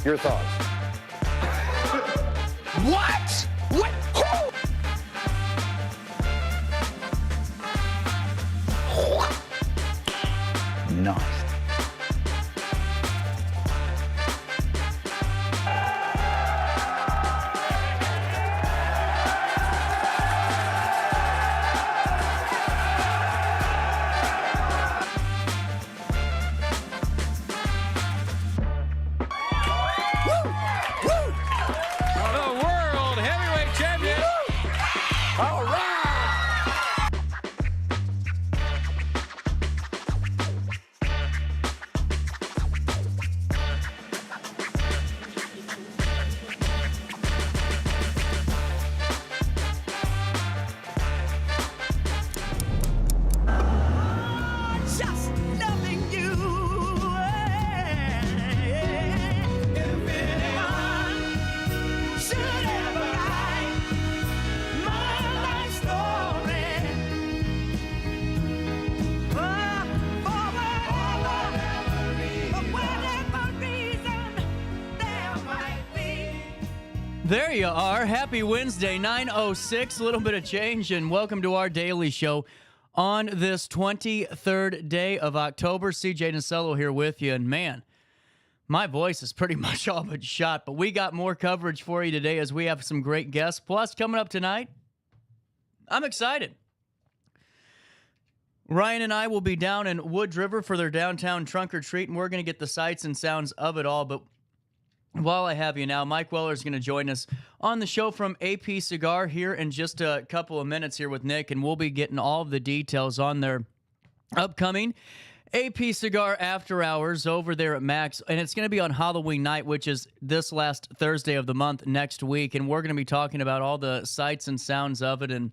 Your thoughts? What? What? Who? Nice. There you are. Happy Wednesday, 9:06. A little bit of change, and welcome to our daily show on this 23rd day of October. CJ Nasello here with you, and man, my voice is pretty much all but shot, but we got more coverage for you today as we have some great guests. Plus, coming up tonight, I'm excited. Ryan and I will be down in Wood River for their downtown trunk or treat, and we're going to get the sights and sounds of it all, but while I have you now, Mike Weller is going to join us on the show from AP Cigar here in just a couple of minutes here with Nick, and we'll be getting all of the details on their upcoming AP Cigar After Hours over there at Max, and it's going to be on Halloween night, which is this last Thursday of the month next week, and we're going to be talking about all the sights and sounds of it and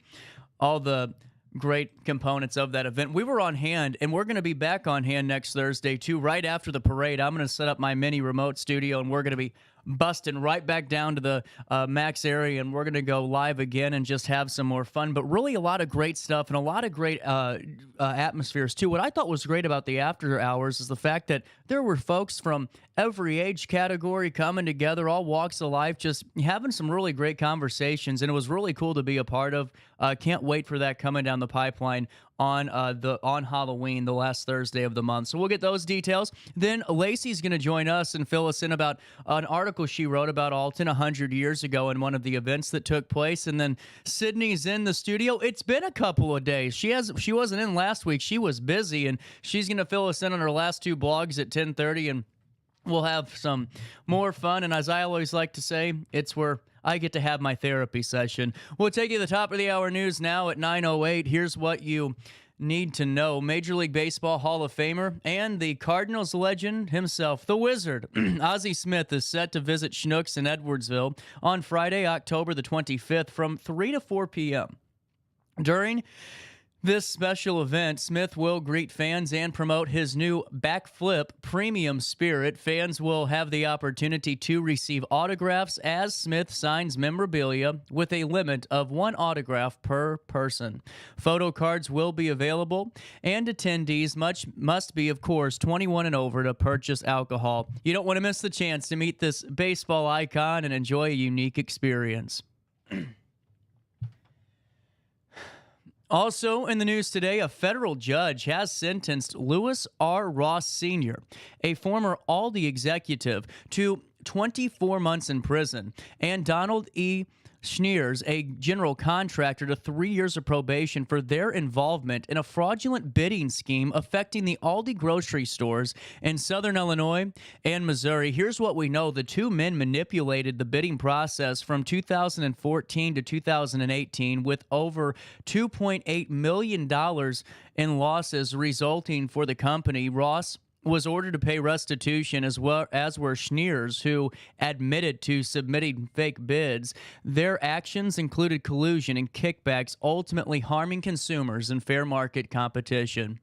all the great components of that event. We were on hand, and we're going to be back on hand next Thursday, too, right after the parade. I'm going to set up my mini remote studio, and we're going to be busting right back down to the Max area, and we're going to go live again and just have some more fun. But really a lot of great stuff and a lot of great atmospheres, too. What I thought was great about the after hours is the fact that there were folks from every age category coming together, all walks of life, just having some really great conversations, and it was really cool to be a part of. Can't wait for that coming down the pipeline on Halloween, the last Thursday of the month. So we'll get those details. Then Lacy's going to join us and fill us in about an article she wrote about Alton 100 years ago in one of the events that took place. And then Sydney's in the studio. It's been a couple of days. She wasn't in last week. She was busy, and she's going to fill us in on her last two blogs at 10:30, and we'll have some more fun. And as I always like to say, it's where I get to have my therapy session. We'll take you to the top of the hour news now at 9:08. Here's what you need to know. Major League Baseball Hall of Famer and the Cardinals legend himself, the Wizard, Ozzie Smith, is set to visit Schnucks in Edwardsville on Friday, October the 25th from 3 to 4 p.m. During this special event, Smith will greet fans and promote his new Backflip Premium Spirit. Fans will have the opportunity to receive autographs as Smith signs memorabilia with a limit of one autograph per person. Photo cards will be available, and attendees must be, of course, 21 and over to purchase alcohol. You don't want to miss the chance to meet this baseball icon and enjoy a unique experience. Also in the news today, a federal judge has sentenced Lewis R. Ross Sr., a former Aldi executive, to 24 months in prison, and Donald E. Schneers, a general contractor, to 3 years of probation for their involvement in a fraudulent bidding scheme affecting the Aldi grocery stores in southern Illinois and Missouri. Here's what we know. The two men manipulated the bidding process from 2014 to 2018 with over $2.8 million in losses resulting for the company. Ross was ordered to pay restitution, as well as were Schneers, who admitted to submitting fake bids. Their actions included collusion and kickbacks, ultimately harming consumers and fair market competition.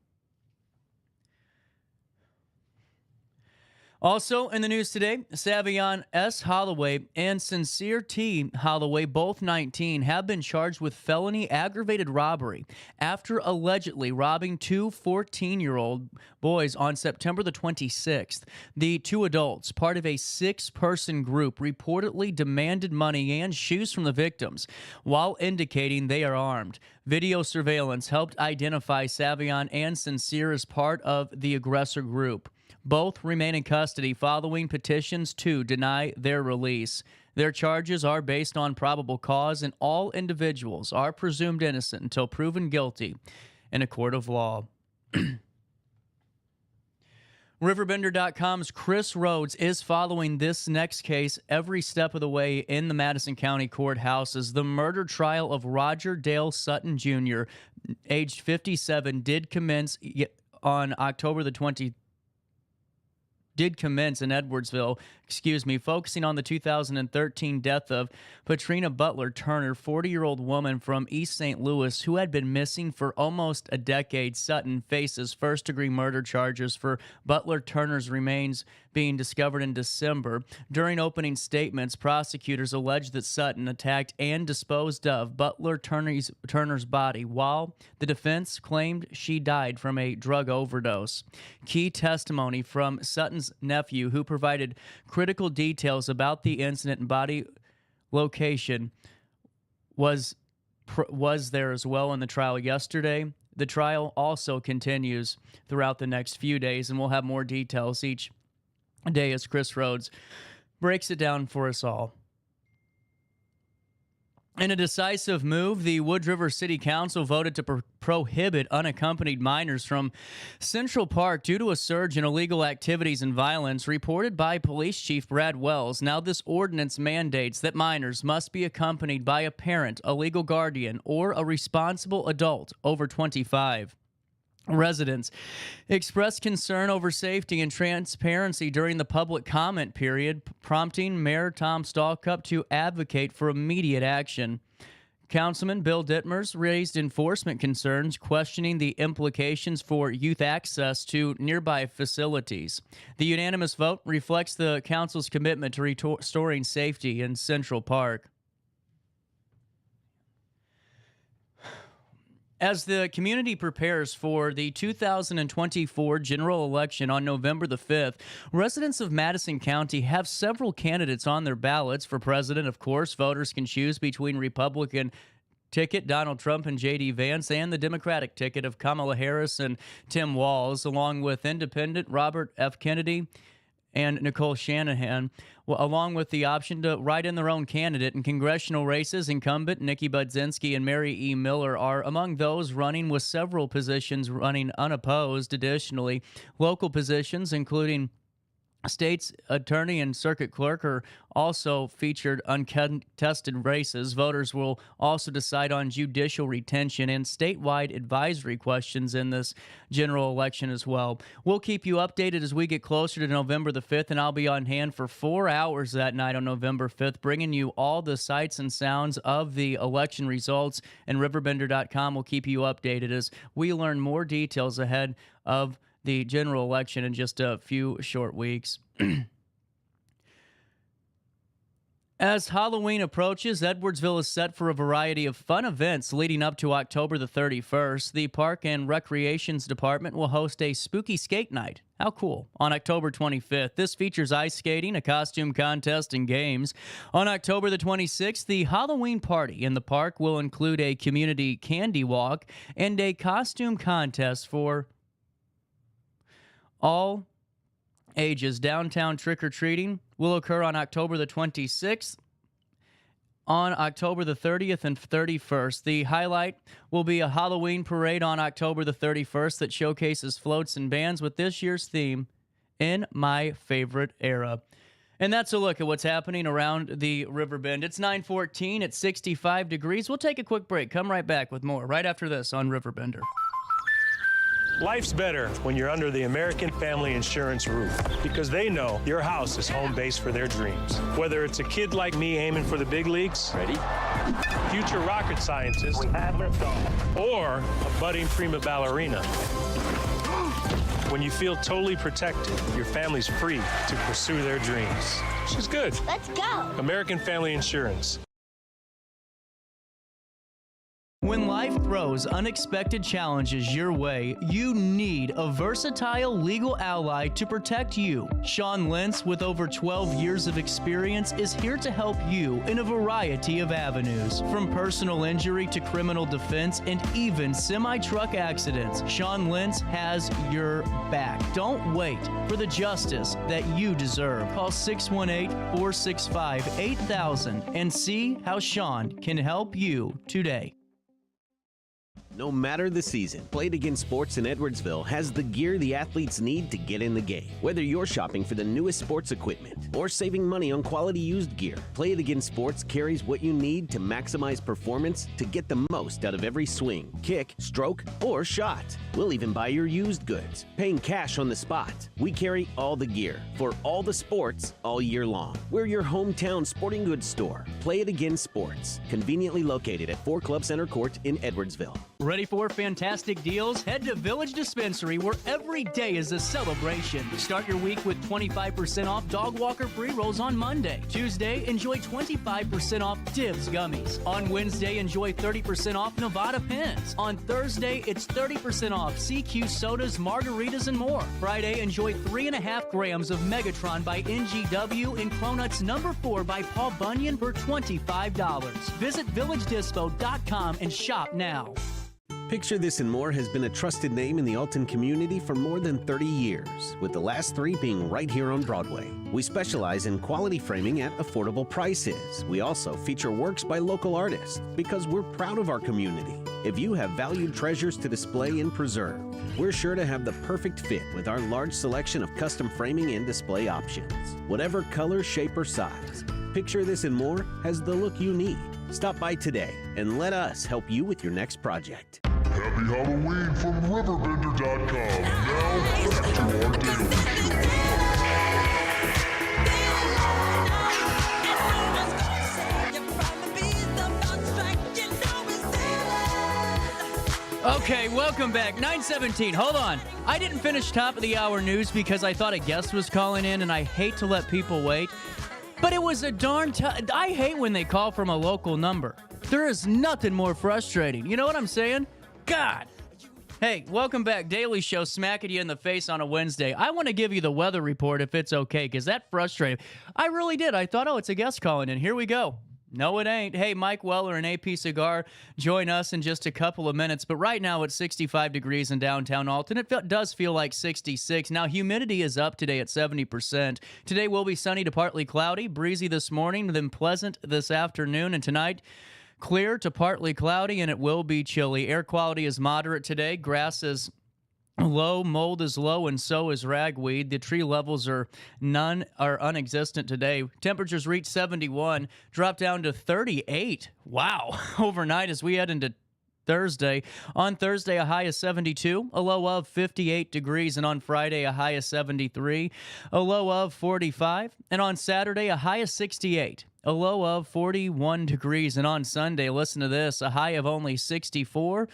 Also in the news today, Savion S. Holloway and Sincere T. Holloway, both 19, have been charged with felony aggravated robbery after allegedly robbing two 14-year-old boys on September the 26th. The two adults, part of a 6-person group, reportedly demanded money and shoes from the victims while indicating they are armed. Video surveillance helped identify Savion and Sincere as part of the aggressor group. Both remain in custody following petitions to deny their release. Their charges are based on probable cause, and all individuals are presumed innocent until proven guilty in a court of law. RiverBender.com's Chris Rhodes is following this next case every step of the way in the Madison County courthouses. The murder trial of Roger Dale Sutton Jr., aged 57, did commence on October the 20th. Did commence in Edwardsville, focusing on the 2013 death of Patrina Butler Turner, 40-year-old woman from East St. Louis who had been missing for almost a decade. Sutton faces first-degree murder charges for Butler Turner's remains being discovered in December. During opening statements, prosecutors alleged that Sutton attacked and disposed of Butler Turner's body, while the defense claimed she died from a drug overdose. Key testimony from Sutton's nephew, who provided critical details about the incident and body location, was there as well in the trial yesterday. The trial also continues throughout the next few days, and we'll have more details each day as Chris Rhodes breaks it down for us all. In a decisive move, the Wood River City Council voted to prohibit unaccompanied minors from Central Park due to a surge in illegal activities and violence reported by Police Chief Brad Wells. Now, this ordinance mandates that minors must be accompanied by a parent, a legal guardian, or a responsible adult over 25. Residents expressed concern over safety and transparency during the public comment period, prompting Mayor Tom Stallcup to advocate for immediate action. Councilman Bill Dittmers raised enforcement concerns, questioning the implications for youth access to nearby facilities. The unanimous vote reflects the council's commitment to restoring safety in Central Park. As the community prepares for the 2024 general election on November the 5th, residents of Madison County have several candidates on their ballots. For president, of course, voters can choose between Republican ticket Donald Trump and J.D. Vance and the Democratic ticket of Kamala Harris and Tim Walz, along with independent Robert F. Kennedy and Nicole Shanahan, along with the option to write in their own candidate. In congressional races, incumbent Nikki Budzinski and Mary E. Miller are among those running, with several positions running unopposed. Additionally, local positions, including state's attorney and circuit clerk, are also featured uncontested races. Voters will also decide on judicial retention and statewide advisory questions in this general election as well. We'll keep you updated as we get closer to November the 5th, and I'll be on hand for 4 hours that night on November 5th, bringing you all the sights and sounds of the election results, and RiverBender.com will keep you updated as we learn more details ahead of the general election in just a few short weeks. As Halloween approaches, Edwardsville is set for a variety of fun events leading up to October the 31st. The Park and Recreations Department will host a spooky skate night. How cool. On October 25th, this features ice skating, a costume contest, and games. On October the 26th, the Halloween party in the park will include a community candy walk and a costume contest for all ages. Downtown trick-or-treating will occur on October the 26th. On October the 30th and 31st, the highlight will be a Halloween parade on October the 31st that showcases floats and bands with this year's theme, In My Favorite Era. And that's a look at what's happening around the Riverbend. It's 9:14, it's 65 degrees. We'll take a quick break. Come right back with more right after this on Riverbender. Life's better when you're under the American Family Insurance roof, because they know your house is home base for their dreams. Whether it's a kid like me aiming for the big leagues, ready, future rocket scientist, or a budding prima ballerina, When you feel totally protected, your family's free to pursue their dreams. Which is good. Let's go. American Family Insurance. When life throws unexpected challenges your way, you need a versatile legal ally to protect you. Sean Lentz, with over 12 years of experience, is here to help you in a variety of avenues. From personal injury to criminal defense and even semi-truck accidents, Sean Lentz has your back. Don't wait for the justice that you deserve. Call 618-465-8000 and see how Sean can help you today. No matter the season, Play It Again Sports in Edwardsville has the gear the athletes need to get in the game. Whether you're shopping for the newest sports equipment or saving money on quality used gear, Play It Again Sports carries what you need to maximize performance to get the most out of every swing, kick, stroke, or shot. We'll even buy your used goods, paying cash on the spot. We carry all the gear for all the sports all year long. We're your hometown sporting goods store. Play It Again Sports, conveniently located at 4 Club Center Court in Edwardsville. Ready for fantastic deals? Head to Village Dispensary, where every day is a celebration. Start your week with 25% off Dog Walker pre-rolls on Monday. Tuesday, enjoy 25% off Dibs gummies. On Wednesday, enjoy 30% off Nevada pins. On Thursday, it's 30% off CQ sodas, margaritas, and more. Friday, enjoy 3.5 grams of Megatron by NGW and Cronuts number 4 by Paul Bunyan for $25. Visit villagedispo.com and shop now. Picture This and More has been a trusted name in the Alton community for more than 30 years, with the last 3 being right here on Broadway. We specialize in quality framing at affordable prices. We also feature works by local artists because we're proud of our community. If you have valued treasures to display and preserve, we're sure to have the perfect fit with our large selection of custom framing and display options. Whatever color, shape, or size, Picture This and More has the look you need. Stop by today and let us help you with your next project. Happy Halloween from RiverBender.com. Now, back to our daily show. Okay, welcome back. 9:17. Hold on. I didn't finish top of the hour news because I thought a guest was calling in, and I hate to let people wait. But it was a I hate when they call from a local number. There is nothing more frustrating. You know what I'm saying? God. Hey, welcome back. Daily Show, smacking you in the face on a Wednesday. I want to give you the weather report if it's okay, because that frustrated. I really did. I thought, oh, it's a guest calling in. Here we go. No, it ain't. Hey, Mike Weller and AP Cigar join us in just a couple of minutes. But right now it's 65 degrees in downtown Alton. It does feel like 66. Now, humidity is up today at 70%. Today will be sunny to partly cloudy, breezy this morning, then pleasant this afternoon. And tonight, clear to partly cloudy, and it will be chilly. Air quality is moderate today. Grass is low, mold is low, and so is ragweed. The tree levels are non-existent today. Temperatures reach 71, drop down to 38. Wow. Overnight as we head into Thursday. On Thursday, a high of 72, a low of 58 degrees, and on Friday, a high of 73, a low of 45, and on Saturday, a high of 68. A low of 41 degrees, and on Sunday, listen to this, a high of only 64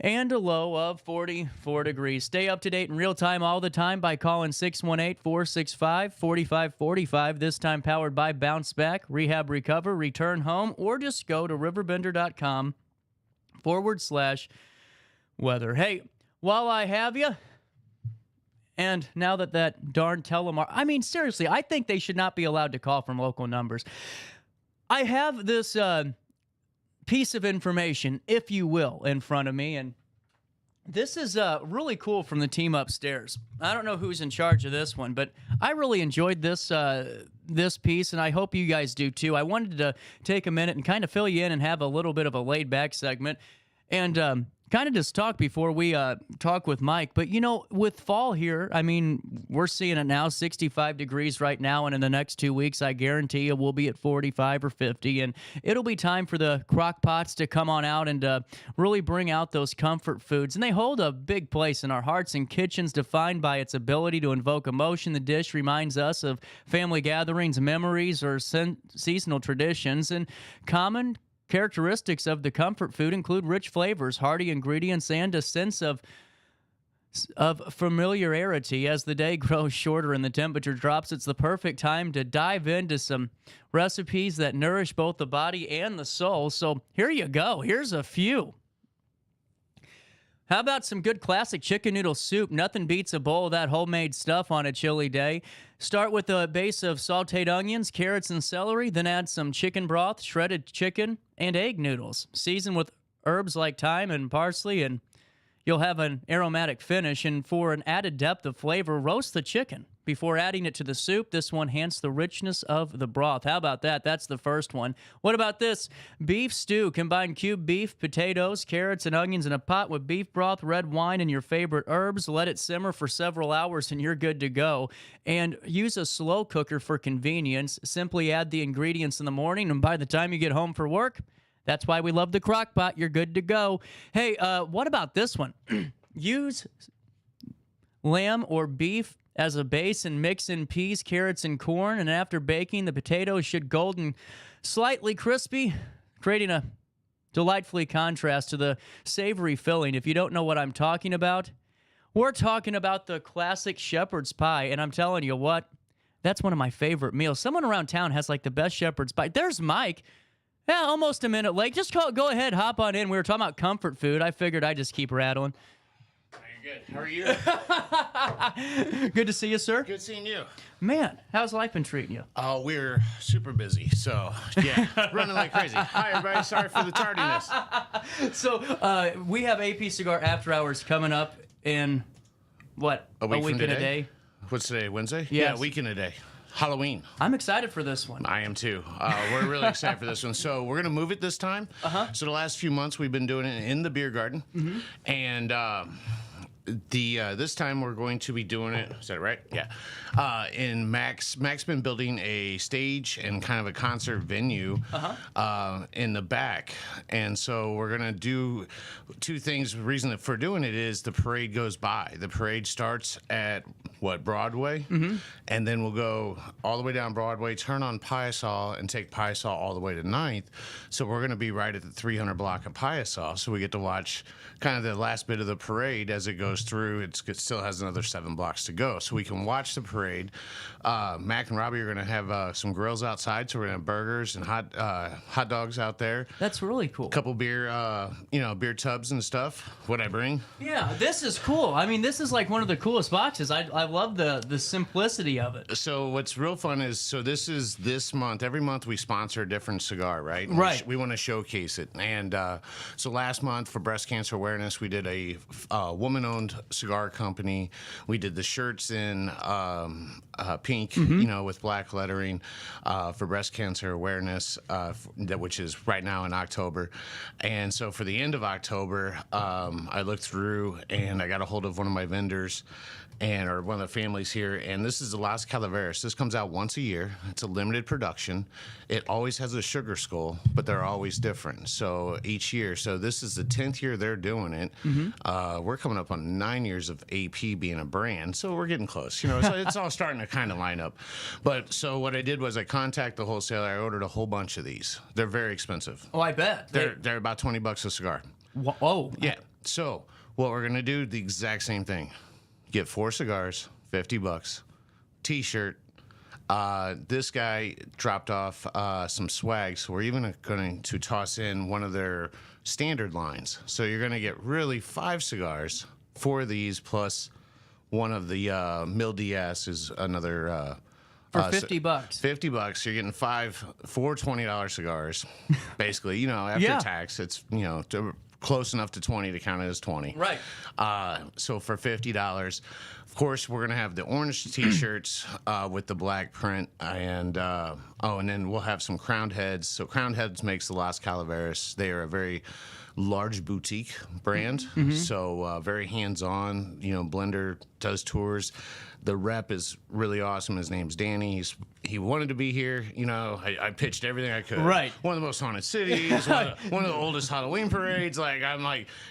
and a low of 44 degrees. Stay up to date in real time all the time by calling 618-465-4545, this time powered by Bounce Back, Rehab Recover, Return Home, or just go to RiverBender.com/weather. Hey, while I have you, and now that darn I mean, seriously, I think they should not be allowed to call from local numbers. I have this piece of information, if you will, in front of me, and this is really cool from the team upstairs. I don't know who's in charge of this one, but I really enjoyed this piece, and I hope you guys do too. I wanted to take a minute and kind of fill you in and have a little bit of a laid-back segment, and kind of just talk before we talk with Mike. But, you know, with fall here, I mean, we're seeing it now, 65 degrees right now, and in the next 2 weeks, I guarantee you we'll be at 45 or 50, and it'll be time for the crock pots to come on out and really bring out those comfort foods. And they hold a big place in our hearts and kitchens, defined by its ability to invoke emotion. The dish reminds us of family gatherings, memories, or seasonal traditions, and common characteristics of the comfort food include rich flavors, hearty ingredients, and a sense of of familiarity. As the day grows shorter and the temperature drops, it's the perfect time to dive into some recipes that nourish both the body and the soul. So here you go. Here's a few. How about some good classic chicken noodle soup? Nothing beats a bowl of that homemade stuff on a chilly day. Start with a base of sauteed onions, carrots, and celery, then add some chicken broth, shredded chicken, and egg noodles. Season with herbs like thyme and parsley, and you'll have an aromatic finish. And for an added depth of flavor, roast the chicken before adding it to the soup. This will enhance the richness of the broth. How about that? That's the first one. What about this? Beef stew. Combine cubed beef, potatoes, carrots, and onions in a pot with beef broth, red wine, and your favorite herbs. Let it simmer for several hours and you're good to go. And use a slow cooker for convenience. Simply add the ingredients in the morning, and by the time you get home for work, that's why we love the crock pot. You're good to go. Hey, what about this one? Use lamb or beef as a base and mix in peas, carrots, and corn. And after baking, the potatoes should golden, slightly crispy, creating a delightfully contrast to the savory filling. If you don't know what I'm talking about, we're talking about the classic shepherd's pie. And I'm telling you what, that's one of my favorite meals. Someone around town has like the best shepherd's pie. There's Mike. Yeah, almost a minute late. Just go ahead, hop on in. We were talking about comfort food. I figured I'd just keep rattling. You're good. How are you? Good to see you, sir. Good seeing you. Man, how's life been treating you? Oh, we're super busy, so yeah, running like crazy. Hi, everybody. Sorry for the tardiness. So we have AP Cigar After Hours coming up in, what, A week from and today? a day? What's today, Wednesday? Yes. Yeah, a week and a day. Halloween. I'm excited for this one. I am too. We're really excited for this one. So we're going to move it this time. So the last few months we've been doing it in the beer garden. And this time we're going to be doing it, is that right? Yeah. In Mac's been building a stage and kind of a concert venue in the back. And so we're going to do two things. The reason for doing it is the parade goes by. The parade starts at, Broadway? And then we'll go all the way down Broadway, turn on Piasaw, and take Piasaw all the way to 9th. So we're going to be right at the 300 block of Piasaw. So we get to watch kind of the last bit of the parade as it goes through. It still has another 7 blocks to go. So we can watch the parade. Mac and Robbie are going to have some grills outside. So we're going to have burgers and hot dogs out there. That's really cool. A couple beer tubs and stuff. What I bring. Yeah, this is cool. I mean, this is like one of the coolest boxes. I love the simplicity of it. So what's real fun is, this month, every month we sponsor a different cigar, right? And Right. We want to showcase it. And so last month for breast cancer awareness, we did a woman-owned cigar company. We did the shirts in pink, with black lettering for breast cancer awareness, which is right now in October. And so for the end of October, I looked through and I got a hold of one of my vendors or one of the families here, and this is the Las Calaveras. This comes out once a year. It's a limited production. It always has a sugar skull, but they're always different. So each year, so this is the 10th year they're doing it. We're coming up on 9 years of AP being a brand, so we're getting close. So it's all starting to kind of line up. But so what I did was I contacted the wholesaler. I ordered a whole bunch of these. They're very expensive. Oh, I bet. They're about $20 a cigar. Oh. Yeah. So what we're gonna do, the exact same thing. Get 4 cigars, $50. T-shirt. This guy dropped off some swag, so we're even going to toss in one of their standard lines. So you're going to get really 5 cigars, 4 of these, plus one of the Mil Diaz is another. For $50. $50. You're getting 4 $20 cigars, basically. After Yeah. tax, it's close enough to 20 to count it as 20. Right. So for $50, of course, we're going to have the orange T-shirts with the black print, and then we'll have some crowned heads. So crowned heads makes the Las Calaveras. They are a very large boutique brand, so very hands-on. Blender does tours. The rep is really awesome. His name's Danny. he wanted to be here. You know, I pitched everything I could. Right. One of the most haunted cities, one of the oldest Halloween parades.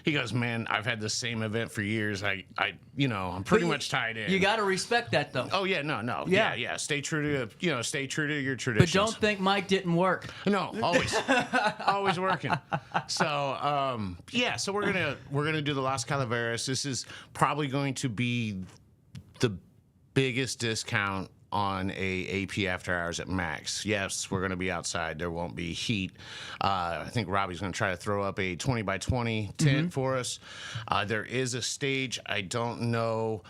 He goes, man, I've had the same event for years. I'm pretty much tied in. You got to respect that, though. Oh yeah, no, Yeah. yeah. Stay true to your traditions. But don't think Mike didn't work. No, always working. So so we're gonna do the Las Calaveras. This is probably going to be the biggest discount on a AP after hours at Max. Yes, we're going to be outside. There won't be heat. I think Robbie's going to try to throw up a 20 by 20 tent for us. There is a stage. I don't know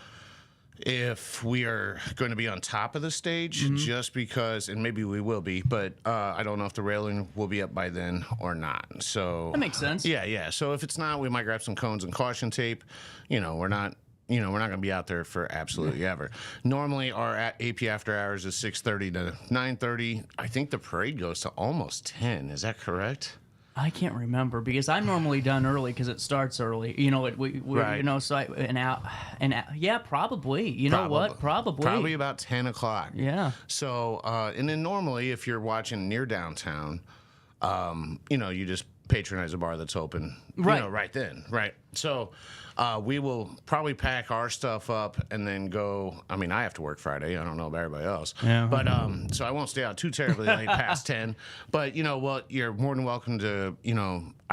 if we are going to be on top of the stage just because, and maybe we will be, but I don't know if the railing will be up by then or not. So That makes sense. Yeah. So if it's not, we might grab some cones and caution tape. We're not going to be out there for absolutely ever. Normally, our AP after hours is 6:30 to 9:30. I think the parade goes to almost 10. Is that correct? I can't remember because I'm normally done early because it starts early. Right. So yeah, probably. You know what? Probably about 10 o'clock. Yeah. So, and then normally, if you're watching near downtown, you just patronize a bar that's open, right then. Right. So, we will probably pack our stuff up and then go. I mean, I have to work Friday. I don't know about everybody else. Yeah. But so I won't stay out too terribly late past 10. But you know what? You're more than welcome to.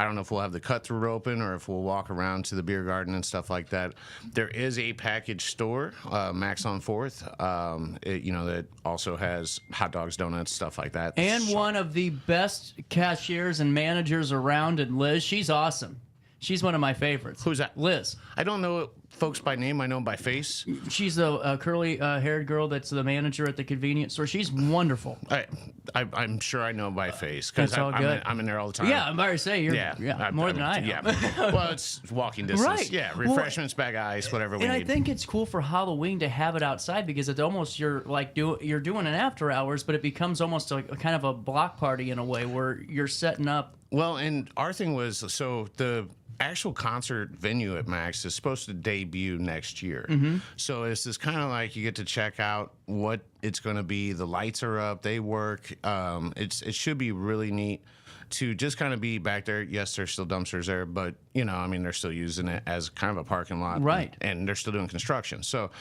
I don't know if we'll have the cut through open or if we'll walk around to the beer garden and stuff like that. There is a package store, Max on 4th. That also has hot dogs, donuts, stuff like that. And one of the best cashiers and managers around, and Liz, she's awesome. She's one of my favorites. Who's that? Liz. I don't know folks by name. I know them by face. She's a curly-haired girl that's the manager at the convenience store. She's wonderful. I'm sure I know by face because That's all good. I'm in there all the time. Yeah, I'm about to say you're more than I am. Yeah. Well, it's walking distance. Right. Yeah, refreshments, bag of ice, whatever we And need. I think it's cool for Halloween to have it outside because it's almost you're doing an after hours, but it becomes almost a kind of a block party in a way where you're setting up. Well, and our thing was so the actual concert venue at Max is supposed to debut next year. So it's this kind of like you get to check out what it's going to be. The lights are up, they work. It should be really neat to just kind of be back there. Yes, there's still dumpsters there, but they're still using it as kind of a parking lot, right? And they're still doing construction, so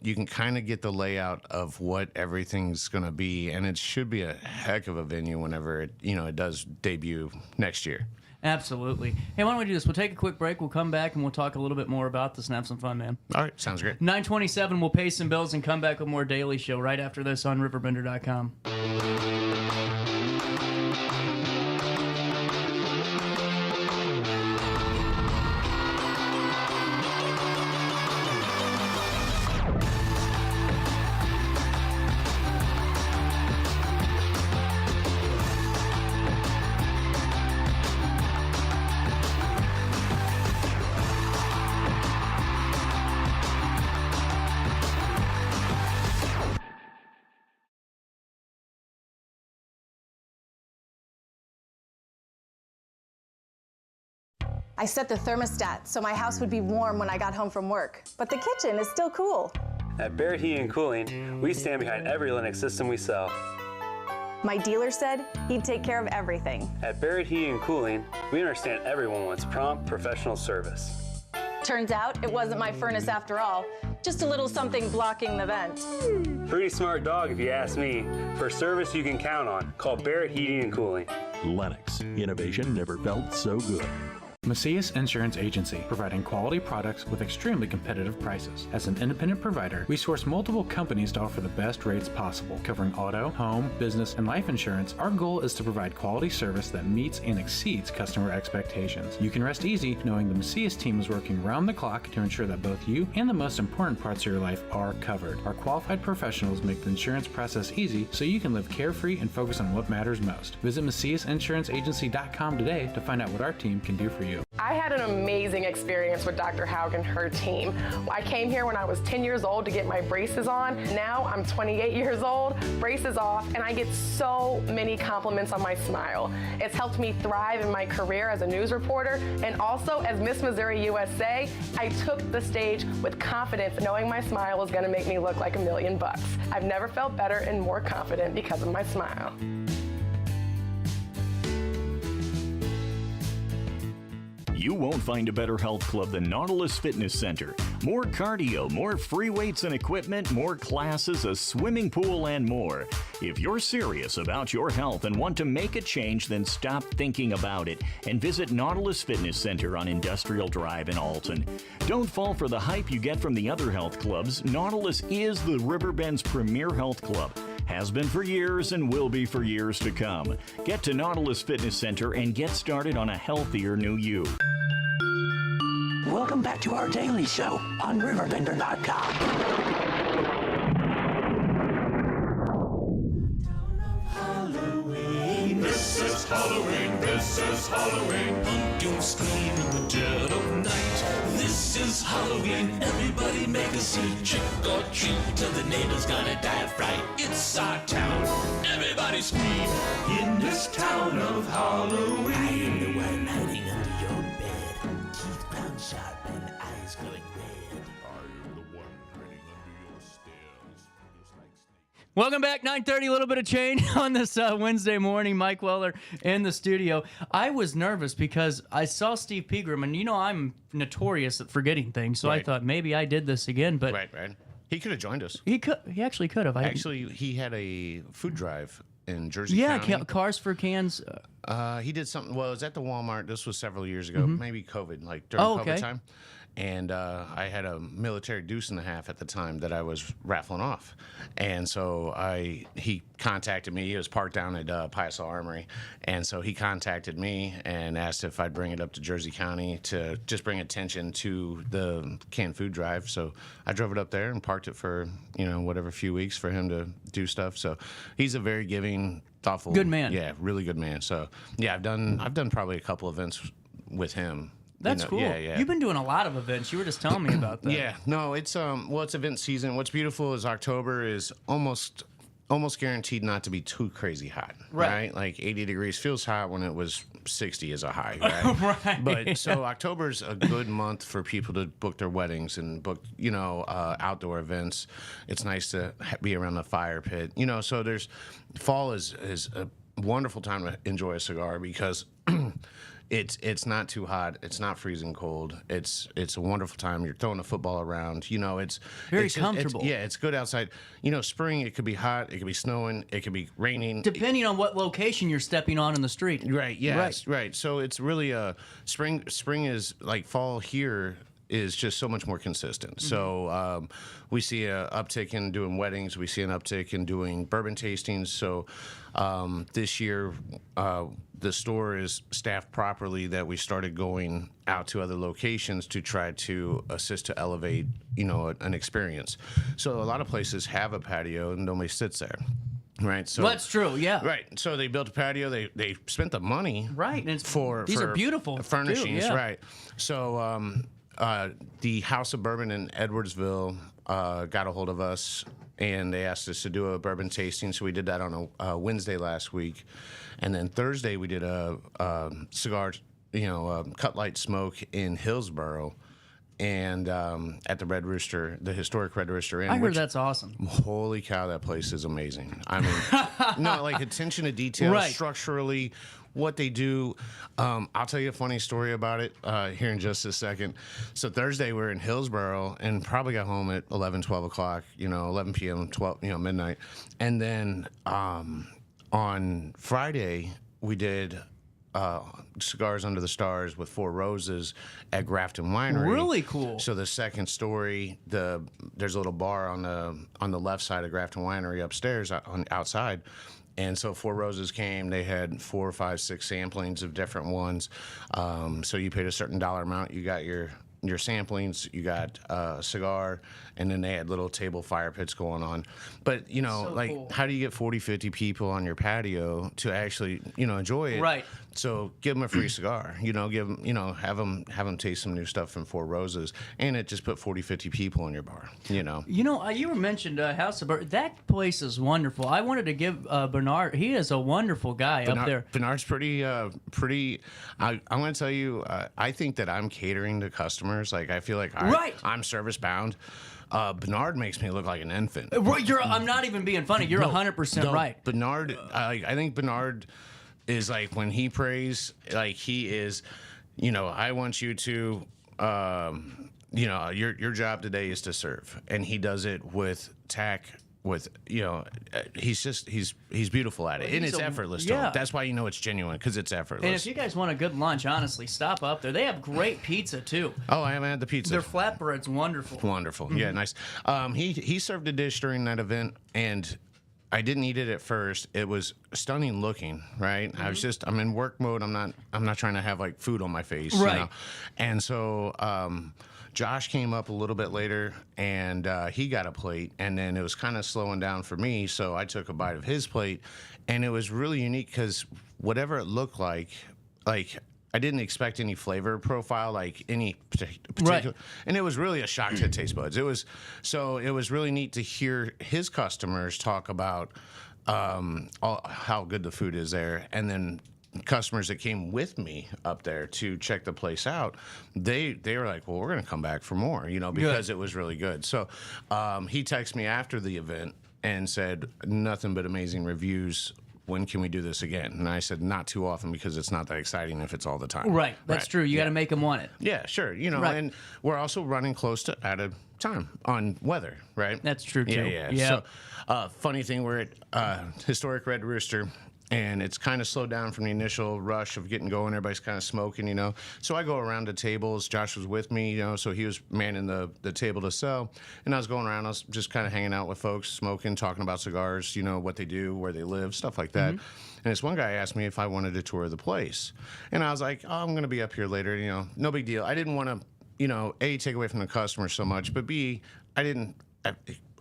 you can kind of get the layout of what everything's going to be, and it should be a heck of a venue whenever it does debut next year. Absolutely. Hey, why don't we do this? We'll take a quick break. We'll come back and we'll talk a little bit more about this and have some fun, man. All right, sounds great. 9:27. We'll pay some bills and come back with more Daily Show right after this on RiverBender.com. I set the thermostat so my house would be warm when I got home from work, but the kitchen is still cool. At Barrett Heating and Cooling, we stand behind every Linux system we sell. My dealer said he'd take care of everything. At Barrett Heating and Cooling, we understand everyone wants prompt, professional service. Turns out it wasn't my furnace after all, just a little something blocking the vent. Pretty smart dog if you ask me. For service you can count on, call Barrett Heating and Cooling. Lennox. Innovation never felt so good. Macias Insurance Agency, providing quality products with extremely competitive prices. As an independent provider, we source multiple companies to offer the best rates possible, covering auto, home, business, and life insurance. Our goal is to provide quality service that meets and exceeds customer expectations. You can rest easy knowing the Macias team is working round the clock to ensure that both you and the most important parts of your life are covered. Our qualified professionals make the insurance process easy so you can live carefree and focus on what matters most. Visit MaciasInsuranceAgency.com today to find out what our team can do for you. you. I had an amazing experience with Dr. Haug and her team. I came here when I was 10 years old to get my braces on. Now I'm 28 years old, braces off, and I get so many compliments on my smile. It's helped me thrive in my career as a news reporter, and also as Miss Missouri USA, I took the stage with confidence, knowing my smile was gonna make me look like $1 million. I've never felt better and more confident because of my smile. You won't find a better health club than Nautilus Fitness Center. More cardio, more free weights and equipment, more classes, a swimming pool, and more. If you're serious about your health and want to make a change, then stop thinking about it and visit Nautilus Fitness Center on Industrial Drive in Alton. Don't fall for the hype you get from the other health clubs. Nautilus is the Riverbend's premier health club. Has been for years and will be for years to come. Get to Nautilus Fitness Center and get started on a healthier new you. Welcome back to our daily show on RiverBender.com. This is Halloween, this is Halloween. Pumpkins scream in the dead of night. This is Halloween, everybody make a scene. Trick or treat till the neighbor's gonna die of fright. It's our town, everybody scream. In this town of Halloween. I am the one hiding under your bed. Teeth ground sharp and eyes glowing red. I am the one hiding under your stairs. Welcome back, 9:30, a little bit of change on this Wednesday morning. Mike Weller in the studio. I was nervous because I saw Steve Pegram, and you know I'm notorious at forgetting things, so I thought maybe I did this again. But Right. He could have joined us. He actually could have. Actually, he had a food drive in Jersey County. County. Cars for Cans. He did something. Well, it was at the Walmart. This was several years ago, maybe COVID, like during COVID time. And I had a military deuce and a half at the time that I was raffling off. And so he contacted me. He was parked down at Piasol Armory. And so he contacted me and asked if I'd bring it up to Jersey County to just bring attention to the canned food drive. So I drove it up there and parked it for, whatever few weeks for him to do stuff. So he's a very giving, thoughtful. Good man. Yeah, really good man. So yeah, I've done probably a couple events with him. That's cool. Yeah. You've been doing a lot of events. You were just telling me about that. Yeah. No, it's it's event season. What's beautiful is October is almost guaranteed not to be too crazy hot. Right. Like 80 degrees feels hot when it was 60 is a high, right? Right. But so October's a good month for people to book their weddings and book, outdoor events. It's nice to be around the fire pit. So there's fall is a wonderful time to enjoy a cigar because it's not too hot. It's not freezing cold. It's a wonderful time. You're throwing the football around. It's very comfortable. It's good outside. Spring, it could be hot. It could be snowing. It could be raining. Depending on what location you're stepping on in the street. Right. Yes. Right. So it's really spring. Spring is like fall here is just so much more consistent. So we see an uptick in doing weddings. We see an uptick in doing bourbon tastings. So this year, the store is staffed properly that we started going out to other locations to try to assist to elevate, an experience. So a lot of places have a patio and nobody sits there. Right, so that's true. Yeah, right. So they built a patio. They spent the money. Right, and these are beautiful furnishings. Too, yeah. Right. So the House of Bourbon in Edwardsville got a hold of us, and they asked us to do a bourbon tasting. So we did that on a Wednesday last week, and then Thursday we did a cigar, cut light smoke in Hillsboro, and at the Red Rooster, the historic Red Rooster Inn. I heard that's awesome. Holy cow, that place is amazing. I mean, no, like attention to detail, structurally, what they do. I'll tell you a funny story about it here in just a second. So Thursday we're in Hillsboro and probably got home at 11, 12 o'clock, 11 p.m., 12, midnight. And then on Friday we did Cigars Under the Stars with Four Roses at Grafton Winery. Really cool. So the second story, there's a little bar on the left side of Grafton Winery upstairs outside. And so Four Roses came. They had 4, 5, 6 samplings of different ones. So you paid a certain dollar amount. You got your your samplings, you got cigar, and then they had little table fire pits going on. But, you know, So cool. how do you get 40, 50 people on your patio to actually, you know, enjoy it? Right. So give them a free cigar, you know, give them, you know, have them taste some new stuff from Four Roses, and it just put 40, 50 people in your bar, you know. You know, you mentioned House of Bourbon. That place is wonderful. I wanted to give Bernard. He is a wonderful guy up there. Bernard's pretty. I'm going to tell you. I think that I'm catering to customers. Like I feel like I'm service bound. Bernard makes me look like an infant. I'm not even being funny. You're 100% right. Bernard. I think Bernard is like when he prays. Like he is. You know, I want you to. You know, your job today is to serve, and he does it with tact. With he's beautiful at it, and it's effortless. Yeah. That's why you know it's genuine, because it's effortless. And if you guys want a good lunch, honestly, stop up there. They have great pizza too. Oh, I haven't had the pizza. Their flatbread's wonderful. Wonderful. Yeah, nice. He served a dish during that event, and I didn't eat it at first. It was stunning looking, right? I'm in work mode. I'm not trying to have like food on my face, right? You know? And so Josh came up a little bit later, and he got a plate, and then it was kind of slowing down for me, so I took a bite of his plate, and it was really unique because whatever it looked like I didn't expect any flavor profile, like any particular, and it was really a shock to taste buds. It was really neat to hear his customers talk about how good the food is there, and then customers that came with me up there to check the place out, they were like, well, we're going to come back for more, you know, because it was really good. So he texted me after the event and said, nothing but amazing reviews. When can we do this again? And I said, not too often, because it's not that exciting if it's all the time. Right. That's true. You got to make them want it. Yeah, sure. You know, and we're also running close to out of time on weather, right? That's true, too. Yeah. So, funny thing, we're at Historic Red Rooster, and it's kind of slowed down from the initial rush of getting going. Everybody's kind of smoking, you know. So I go around the tables. Josh was with me, you know, so he was manning the table to sell. And I was going around. I was just kind of hanging out with folks, smoking, talking about cigars, you know, what they do, where they live, stuff like that. And this one guy asked me if I wanted to tour the place. And I was like, oh, I'm going to be up here later, you know, no big deal. I didn't want to, you know, A, take away from the customer so much, but B, I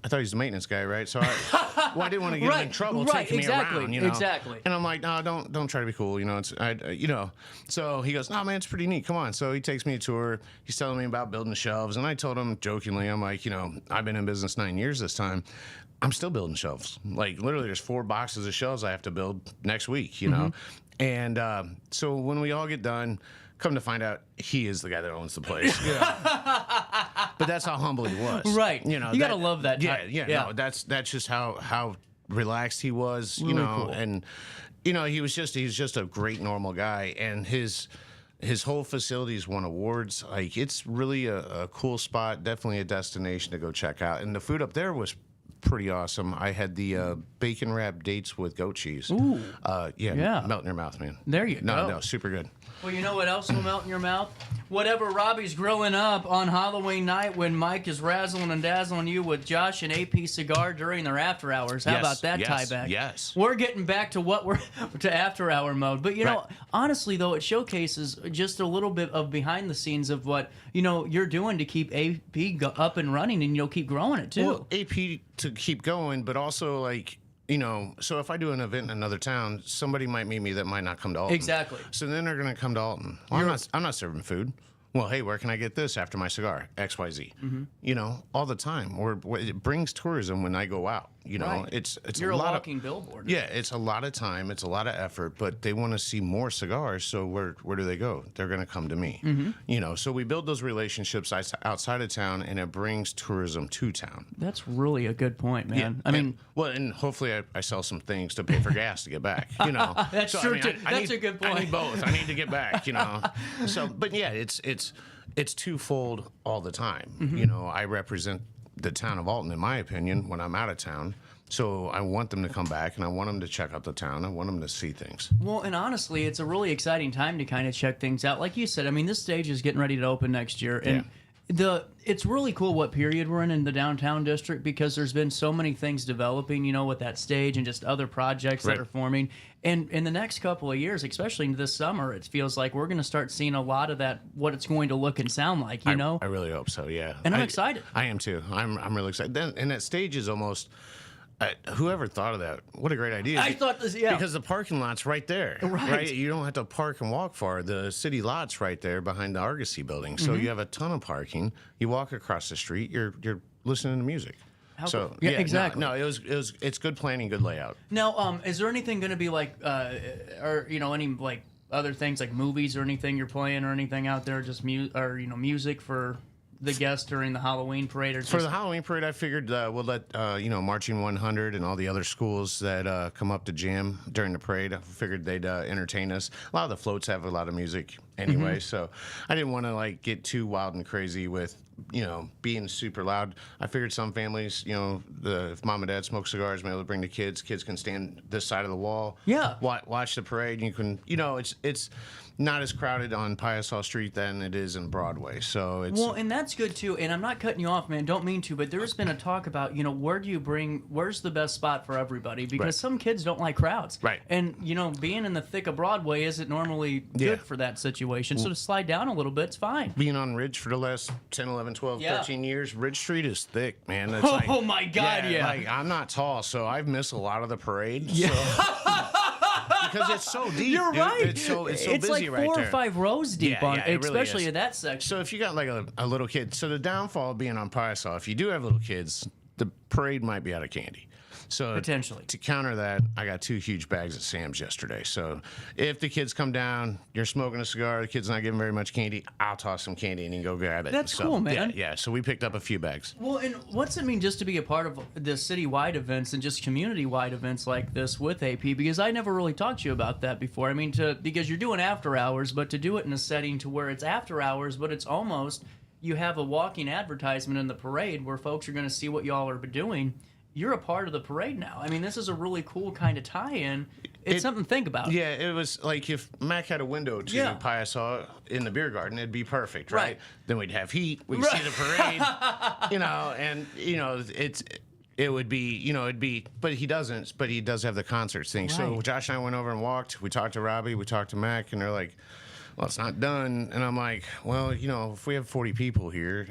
thought he was the maintenance guy, right? So I didn't want to get him in trouble taking me around, you know. Exactly. And I'm like, no, don't try to be cool, you know. You know. So he goes, no, man, it's pretty neat. Come on. So he takes me a tour. He's telling me about building shelves, and I told him jokingly, I'm like, you know, I've been in business 9 years this time. I'm still building shelves. Like literally, there's 4 boxes of shelves I have to build next week, you know. And so when we all get done, come to find out, he is the guy that owns the place. But that's how humble he was. Right. You know, you gotta love that. Yeah. No, that's just how relaxed he was. You Really know, cool. and you know, he's just a great normal guy, and his whole facility's won awards. Like it's really a cool spot. Definitely a destination to go check out. And the food up there was pretty awesome. I had the bacon wrapped dates with goat cheese. Ooh. Yeah. Melt in your mouth, man. There you go. No, super good. Well, you know what else will melt in your mouth? Whatever Robbie's grilling up on Halloween night when Mike is razzling and dazzling you with Josh and AP Cigar during their after hours. How about that tie back? Yes. We're getting back to to after hour mode. But you know, honestly though, it showcases just a little bit of behind the scenes of what, you know, you're doing to keep AP up and running and, you know, keep growing it too. Well, AP to keep going, but also like, you know, so if I do an event in another town, somebody might meet me that might not come to Alton. Exactly. So then they're going to come to Alton. Well, I'm not serving food. Well, hey, where can I get this after my cigar? XYZ. You know, all the time. Or it brings tourism when I go out. You know, it's You're a lot walking billboard. Yeah, it's a lot of time. It's a lot of effort. But they want to see more cigars. So where do they go? They're going to come to me. You know, so we build those relationships outside of town, and it brings tourism to town. That's really a good point, man. Yeah. I mean, and hopefully I sell some things to pay for gas to get back. You know, that's so, true I mean, too. That's a good point. I need both. I need to get back. You know, so but yeah, it's twofold all the time. You know, I represent the town of Alton, in my opinion, when I'm out of town. So I want them to come back, and I want them to check out the town. I want them to see things. Well, and honestly, it's a really exciting time to kind of check things out. Like you said, I mean, this stage is getting ready to open next year, and It's really cool what period we're in the downtown district, because there's been so many things developing, with that stage and just other projects that are forming. And in the next couple of years, especially this summer, it feels like we're going to start seeing a lot of that, what it's going to look and sound like, I really hope so, yeah. And I'm excited. I am too. I'm really excited. And that stage is almost... whoever thought of that? What a great idea! I thought this, yeah, because the parking lot's right there, right? You don't have to park and walk far. The city lot's right there behind the Argosy building, so you have a ton of parking. You walk across the street, you're listening to music. Exactly. No, it's good planning, good layout. Now, is there anything going to be like, or any like other things like movies or anything you're playing or anything out there, just music for the guests during the Halloween parade? Or for the Halloween parade, I figured we'll let Marching 100 and all the other schools that come up to jam during the parade. I figured they'd entertain us. A lot of the floats have a lot of music anyway, so I didn't want to get too wild and crazy with being super loud. I figured some families, if mom and dad smoke cigars, maybe they'll bring the kids. Kids can stand this side of the wall. Yeah. Watch the parade. You can, it's not as crowded on Piasaw Street than it is in Broadway. So it's and that's good too. And I'm not cutting you off, man. Don't mean to, but there's been a talk about where's the best spot for everybody, because some kids don't like crowds. Right. And being in the thick of Broadway isn't normally good for that situation. So to slide down a little bit, it's fine. Being on Ridge for the last 10, 11, 12, 13 years, Ridge Street is thick, man. It's oh my God, yeah. I'm not tall, so I've missed a lot of the parade. Yeah. Because it's so deep. You're dude. right. It's so busy like right 4 there. or 5 rows deep especially really in that section. So if you got a little kid, so the downfall of being on Piasaw, if you do have little kids, the parade might be out of candy. So potentially to counter that, I got 2 huge bags at Sam's yesterday. So if the kids come down, you're smoking a cigar, the kid's not getting very much candy, I'll toss some candy and you can go grab it. That's cool, man. Yeah. So we picked up a few bags. Well, and what's it mean just to be a part of the citywide events and just community-wide events like this with AP? Because I never really talked to you about that before. I mean, because you're doing after hours, but to do it in a setting to where it's after hours, but it's almost you have a walking advertisement in the parade where folks are going to see what y'all are doing. You're a part of the parade now. I mean, this is a really cool kind of tie-in. It's something to think about. Yeah, it was like if Mac had a window to Piasaw in the beer garden, it'd be perfect, right? Then we'd have heat. We'd see the parade, it would be, it'd be, but he doesn't, but he does have the concerts thing. Right. So Josh and I went over and walked. We talked to Robbie. We talked to Mac, and they're like, well, it's not done. And I'm like, well, if we have 40 people here,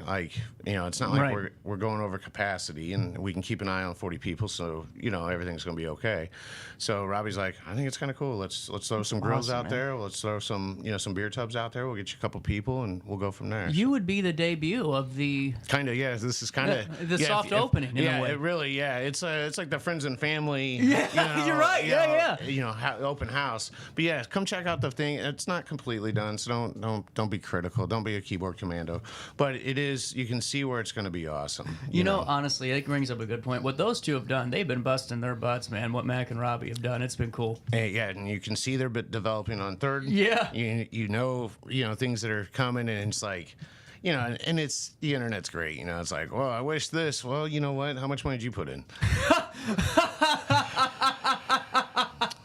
it's not like we're going over capacity, and we can keep an eye on 40 people, so, everything's going to be okay. So Robbie's like, I think it's kind of cool. Let's throw some grills out there. Let's throw some, some beer tubs out there. We'll get you a couple people, and we'll go from there. You would be the debut of the... Kind of, yeah. This is kind of... The soft opening, in a way. It really, It's like the friends and family... Yeah, you're right. Open house. But yeah, come check out the thing. It's not completely done, so don't be critical. Don't be a keyboard commando. But it is. You can see where it's going to be awesome. You know, honestly, it brings up a good point. What those two have done, they've been busting their butts, man. What Mac and Robbie have done, it's been cool. Yeah, and you can see they're developing on third. Yeah. You know things that are coming, and it's like. And it's the internet's great. It's like, well, I wish this. Well, you know what? How much money did you put in?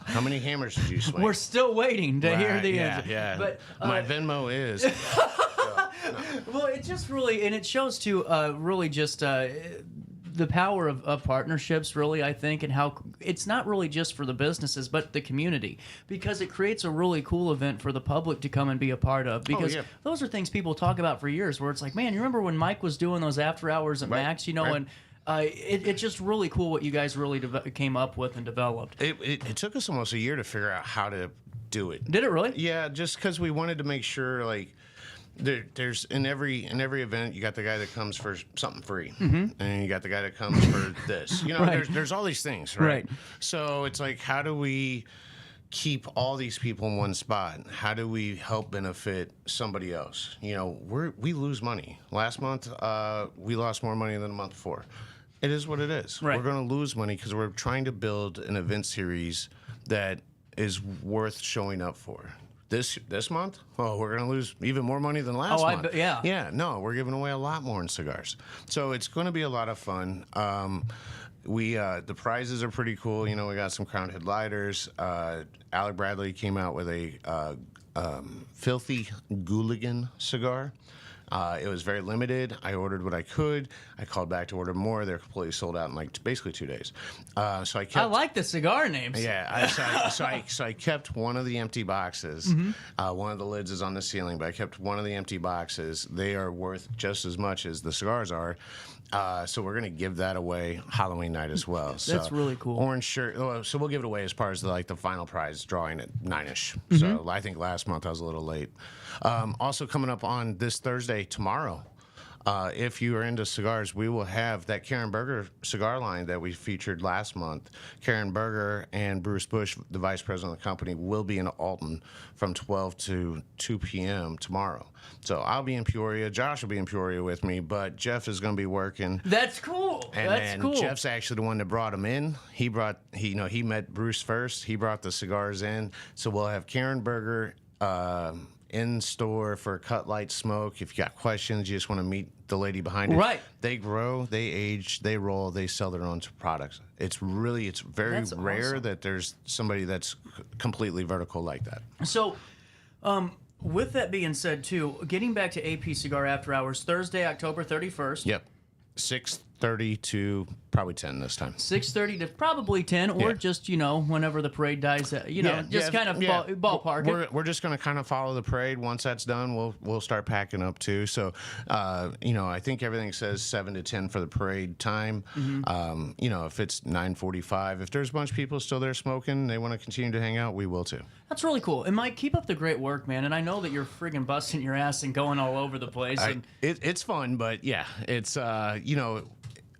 How many hammers did you swing? We're still waiting to hear the answer. Yeah, but my Venmo is. Well, it just really, and it shows too, really just the power of partnerships, really, I think, and how it's not really just for the businesses, but the community, because it creates a really cool event for the public to come and be a part of, because those are things people talk about for years, where it's like, man, you remember when Mike was doing those after hours at Max, and it's just really cool what you guys really came up with and developed. It took us almost a year to figure out how to do it. Did it really? Yeah, just because we wanted to make sure, there's in every event, you got the guy that comes for something free, and you got the guy that comes for this. There's all these things, right? So it's like, how do we keep all these people in one spot? How do we help benefit somebody else? We lose money. Last month, we lost more money than the month before. It is what it is. Right. We're going to lose money because we're trying to build an event series that is worth showing up for. This month, we're going to lose even more money than last month. Yeah, no, we're giving away a lot more in cigars. So it's going to be a lot of fun. The prizes are pretty cool. We got some Crown Head lighters. Alec Bradley came out with a Filthy Gooligan cigar. It was very limited. I ordered what I could. I called back to order more. They're completely sold out in like basically 2 days. So I kept. I like the cigar names. Yeah, so I kept one of the empty boxes. Mm-hmm. One of the lids is on the ceiling, but I kept one of the empty boxes. They are worth just as much as the cigars are. So we're gonna give that away Halloween night as well. So That's really cool. Orange shirt. So we'll give it away as part of the final prize drawing at 9ish. Mm-hmm. So I think last month I was a little late. Also coming up on this Thursday, tomorrow. If you are into cigars, we will have that Karen Berger cigar line that we featured last month. Karen Berger and Bruce Bush, the vice president of the company, will be in Alton from 12 to 2 p.m. tomorrow. So I'll be in Peoria. Josh will be in Peoria with me, but Jeff is going to be working. That's cool. And That's then cool. Jeff's actually the one that brought him in. He met Bruce first. He brought the cigars in. So we'll have Karen Berger in store for Cut Light Smoke. If you got questions, you just want to meet the lady behind it. Right. They grow, they age, they roll, they sell their own products. It's very That's rare awesome. that there's somebody that's completely vertical like that. So, with that being said, too, getting back to AP Cigar After Hours, Thursday, October 31st. Yep. 6:30 to probably 10 this time. 6:30 to probably 10, or Yeah. just, whenever the parade dies, kind of ballpark it. We're just going to kind of follow the parade. Once that's done, we'll start packing up too. So, I think everything says 7 to 10 for the parade time. Mm-hmm. If it's 9:45, if there's a bunch of people still there smoking, they want to continue to hang out, we will too. That's really cool. And Mike, keep up the great work, man. And I know that you're friggin' busting your ass and going all over the place. It's fun, but yeah, it's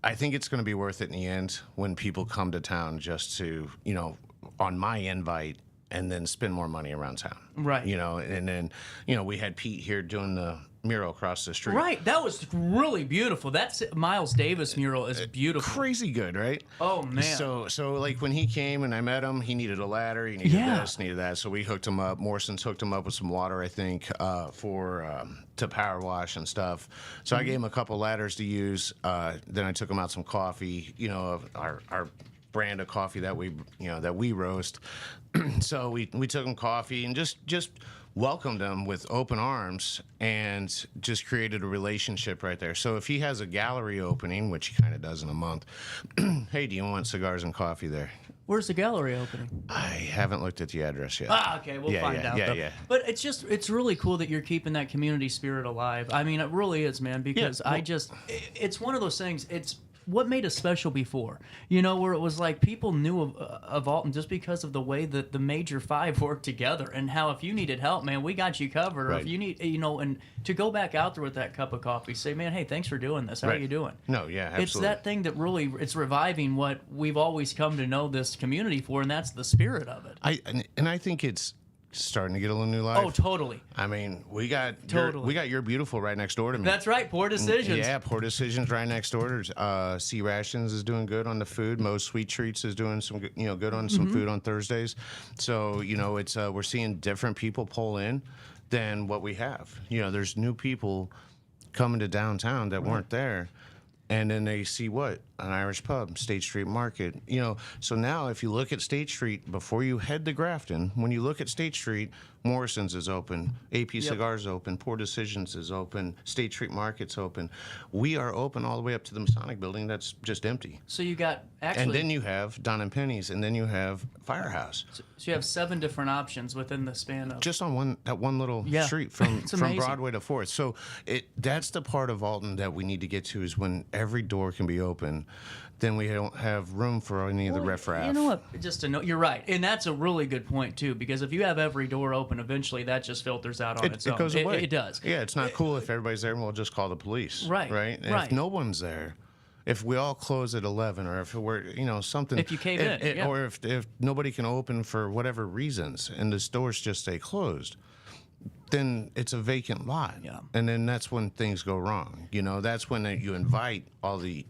I think it's going to be worth it in the end when people come to town just to, on my invite, and then spend more money around town. Right. And then, we had Pete here doing the mural across the street. Right. That was really beautiful. That Miles Davis mural is beautiful. Crazy good, right? Oh, man. So like when he came and I met him, he needed a ladder, he needed this, needed that. So we hooked him up. Morrison's hooked him up with some water, I think, to power wash and stuff. So I gave him a couple ladders to use. Then I took him out some coffee, our brand of coffee that we roast. So we took him coffee and just welcomed him with open arms and just created a relationship right there. So if he has a gallery opening, which he kind of does in a month, hey, do you want cigars and coffee there? Where's the gallery opening? I haven't looked at the address yet. Okay, we'll find out. Yeah. But it's really cool that you're keeping that community spirit alive. I mean, it really is, man, because it's one of those things, it's what made us special before, where it was like people knew of Alton just because of the way that the major five worked together, and how if you needed help, man, we got you covered. Right. Or if you need, and to go back out there with that cup of coffee, say, man, hey, thanks for doing this. How are you doing? No, yeah, absolutely. It's that thing that really, it's reviving what we've always come to know this community for, and that's the spirit of it. I think it's starting to get a little new life. Oh, totally. I mean, we got Your Beautiful right next door to me. That's right, Poor Decisions. Yeah, Poor Decisions right next door. C Rations is doing good on the food. Mo's Sweet Treats is doing some good on some food on Thursdays. So it's we're seeing different people pull in than what we have. There's new people coming to downtown that weren't there. And then they see what? An Irish pub, State Street Market. So now if you look at State Street, before you head to Grafton, when you look at State Street, Morrison's is open, AP Cigars open, Poor Decisions is open, State Street Market's open. We are open all the way up to the Masonic Building that's just empty. So you got actually... And then you have Don and Penny's, and then you have Firehouse. So you have 7 different options within the span of... Just on that one little street from Broadway to 4th. So that's the part of Alton that we need to get to, is when every door can be open, then we don't have room for any of the riffraff. You know what? Just to know, you're right, and that's a really good point too. Because if you have every door open, eventually that just filters out on its own. It goes away. It does. Yeah, it's not cool if everybody's there, and we'll just call the police. Right. Right. And if no one's there, if we all close at 11, or if we're something, if you cave in, or if nobody can open for whatever reasons, and the stores just stay closed, then it's a vacant lot. Yeah. And then that's when things go wrong. That's when you invite all the,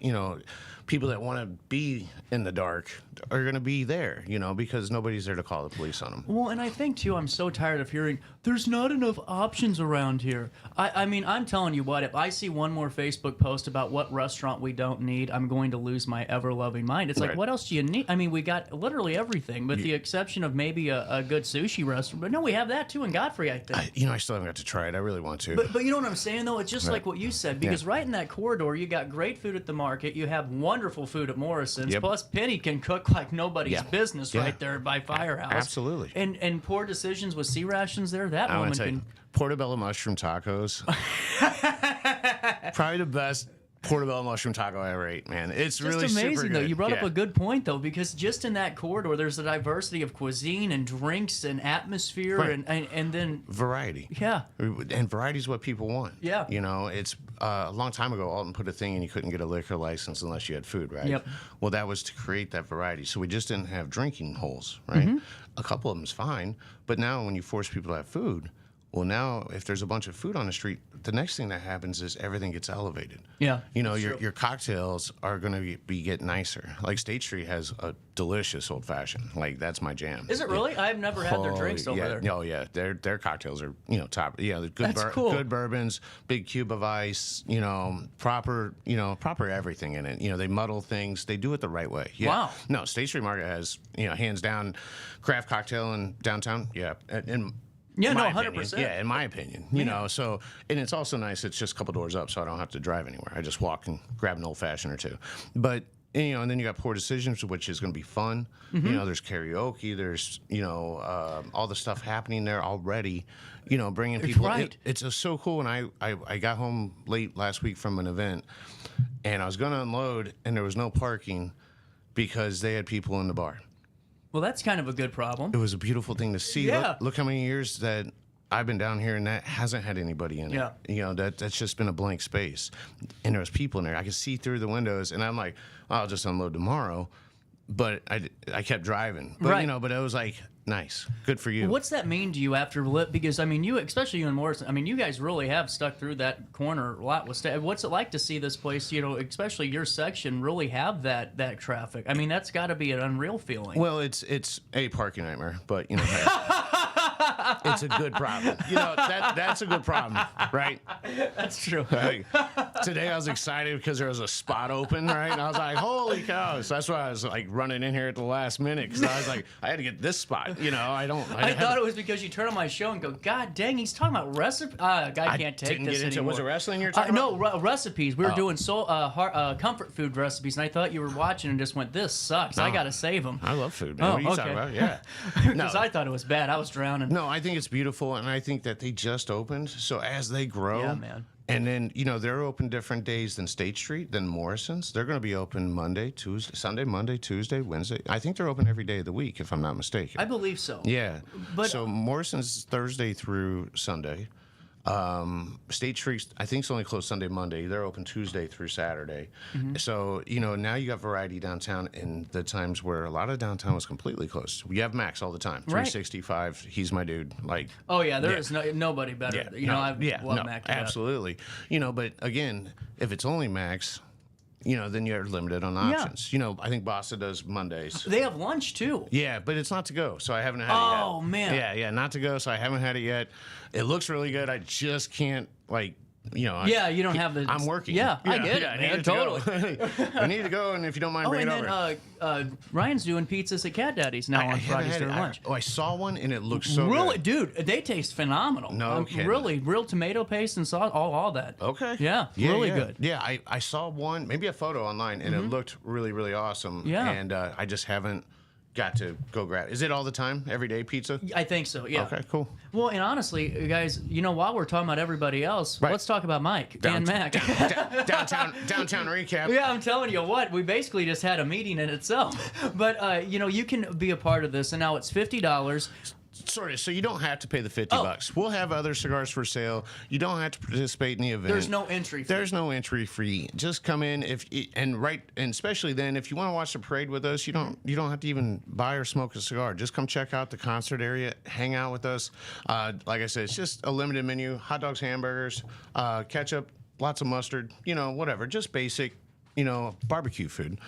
people that want to be in the dark are going to be there, because nobody's there to call the police on them. Well, and I think, too, I'm so tired of hearing, there's not enough options around here. I mean, I'm telling you what, if I see one more Facebook post about what restaurant we don't need, I'm going to lose my ever-loving mind. It's like, what else do you need? I mean, we got literally everything, with the exception of maybe a good sushi restaurant. But no, we have that, too, in Godfrey, I think. I still haven't got to try it. I really want to. But you know what I'm saying, though? It's just like what you said, because right in that corridor, you got great food at the market, you have wonderful food at Morrison's, plus Penny can cook like nobody's business right there by Firehouse. Absolutely. And poor decisions with sea rations there, that woman can... Portobello mushroom tacos. Probably the best portobello mushroom taco I ever ate, man. It's just really amazing, super good. though. You brought up a good point, though, because just in that corridor, there's a diversity of cuisine and drinks and atmosphere and then... variety. Yeah. And variety is what people want. Yeah. It's a long time ago, Alton put a thing in, you couldn't get a liquor license unless you had food, right? Yep. Well, that was to create that variety. So we just didn't have drinking holes, right? A couple of them's fine. But now when you force people to have food, well, now if there's a bunch of food on the street, the next thing that happens is everything gets elevated. Yeah. Your cocktails are going to get nicer. Like State Street has a delicious old fashioned. Like that's my jam. Is it really? I've never had their drinks over there. Oh yeah, their cocktails are top. Yeah, Cool. Good bourbons, big cube of ice. Proper everything in it. They muddle things. They do it the right way. Yeah. Wow. No, State Street Market has hands down craft cocktail in downtown. Yeah, and. Yeah, no, 100%. Yeah, in my opinion, So, and it's also nice. It's just a couple doors up, so I don't have to drive anywhere. I just walk and grab an old fashioned or two. But and then you got Poor Decisions, which is going to be fun. There's karaoke. There's all the stuff happening there already. Bringing people. Right. It's just so cool. And I got home late last week from an event, and I was going to unload, and there was no parking because they had people in the bar. Well, that's kind of a good problem. It was a beautiful thing to see. Yeah. Look how many years that I've been down here and that hasn't had anybody in it. Yeah. That's just been a blank space. And there was people in there. I could see through the windows, and I'm like, I'll just unload tomorrow. But I kept driving. But, but it was like, nice. Good for you. What's that mean to you after lit? Because, I mean, especially you and Morrison, I mean, you guys really have stuck through that corner a lot. What's it like to see this place, especially your section, really have that traffic? I mean, that's got to be an unreal feeling. Well, it's a parking nightmare, but, it's a good problem. That's a good problem, right? That's true. Today I was excited because there was a spot open, right? And I was like, holy cow. So that's why I was like running in here at the last minute because I was like, I had to get this spot. I thought it was because you turn on my show and go, God dang, he's talking about recipes. I can't take this anymore. Was it wrestling you're talking about? No, recipes. We were doing comfort food recipes, and I thought you were watching and just went, this sucks. I got to save them. I love food, man. What are you talking about? Yeah. Because I thought it was bad. I was drowning. No, I think it's beautiful, and I think that they just opened. So as they grow, yeah, man. And then they're open different days than State Street, than Morrison's. They're going to be open Sunday, Monday, Tuesday, Wednesday. I think they're open every day of the week, if I'm not mistaken. I believe so. Yeah. But so Morrison's Thursday through Sunday. State Street, I think, is only closed Sunday, Monday. They're open Tuesday through Saturday. So, now you got variety downtown in the times where a lot of downtown was completely closed. We have Max all the time. 365. He's my dude. Oh, yeah. There is nobody better. I love Max. Absolutely. But again, if it's only Max, then you're limited on options. I think Basta does Mondays. They have lunch, too. Yeah, but it's not to go, so I haven't had it yet. Oh, man. Yeah, not to go, so I haven't had it yet. It looks really good. I just can't, you don't have the... I'm working. Yeah, I get it, man. Totally. I need to go, and if you don't mind, bring it over. And then Ryan's doing pizzas at Cat Daddy's now on Fridays during lunch. I saw one, and it looks so really, good. Dude, they taste phenomenal. No kidding. Really, real tomato paste and sauce, all that. Okay. Yeah, really good. Yeah, I saw one, maybe a photo online, and it looked really, really awesome. Yeah. And I just haven't got to go grab it. Is it all the time? Everyday pizza? I think so, yeah. Okay, cool. Well, and honestly, guys, while we're talking about everybody else, let's talk about Mike and Mac. Downtown recap. Yeah, I'm telling you what, we basically just had a meeting in itself. But, you can be a part of this, and now it's $50. Sort of. So you don't have to pay the $50. We'll have other cigars for sale. You don't have to participate in the event. There's no entry fee. There's no entry fee. Just come in and especially then if you want to watch the parade with us, you don't have to even buy or smoke a cigar. Just come check out the concert area, hang out with us. Like I said, it's just a limited menu: hot dogs, hamburgers, ketchup, lots of mustard. Whatever. Just basic. barbecue food.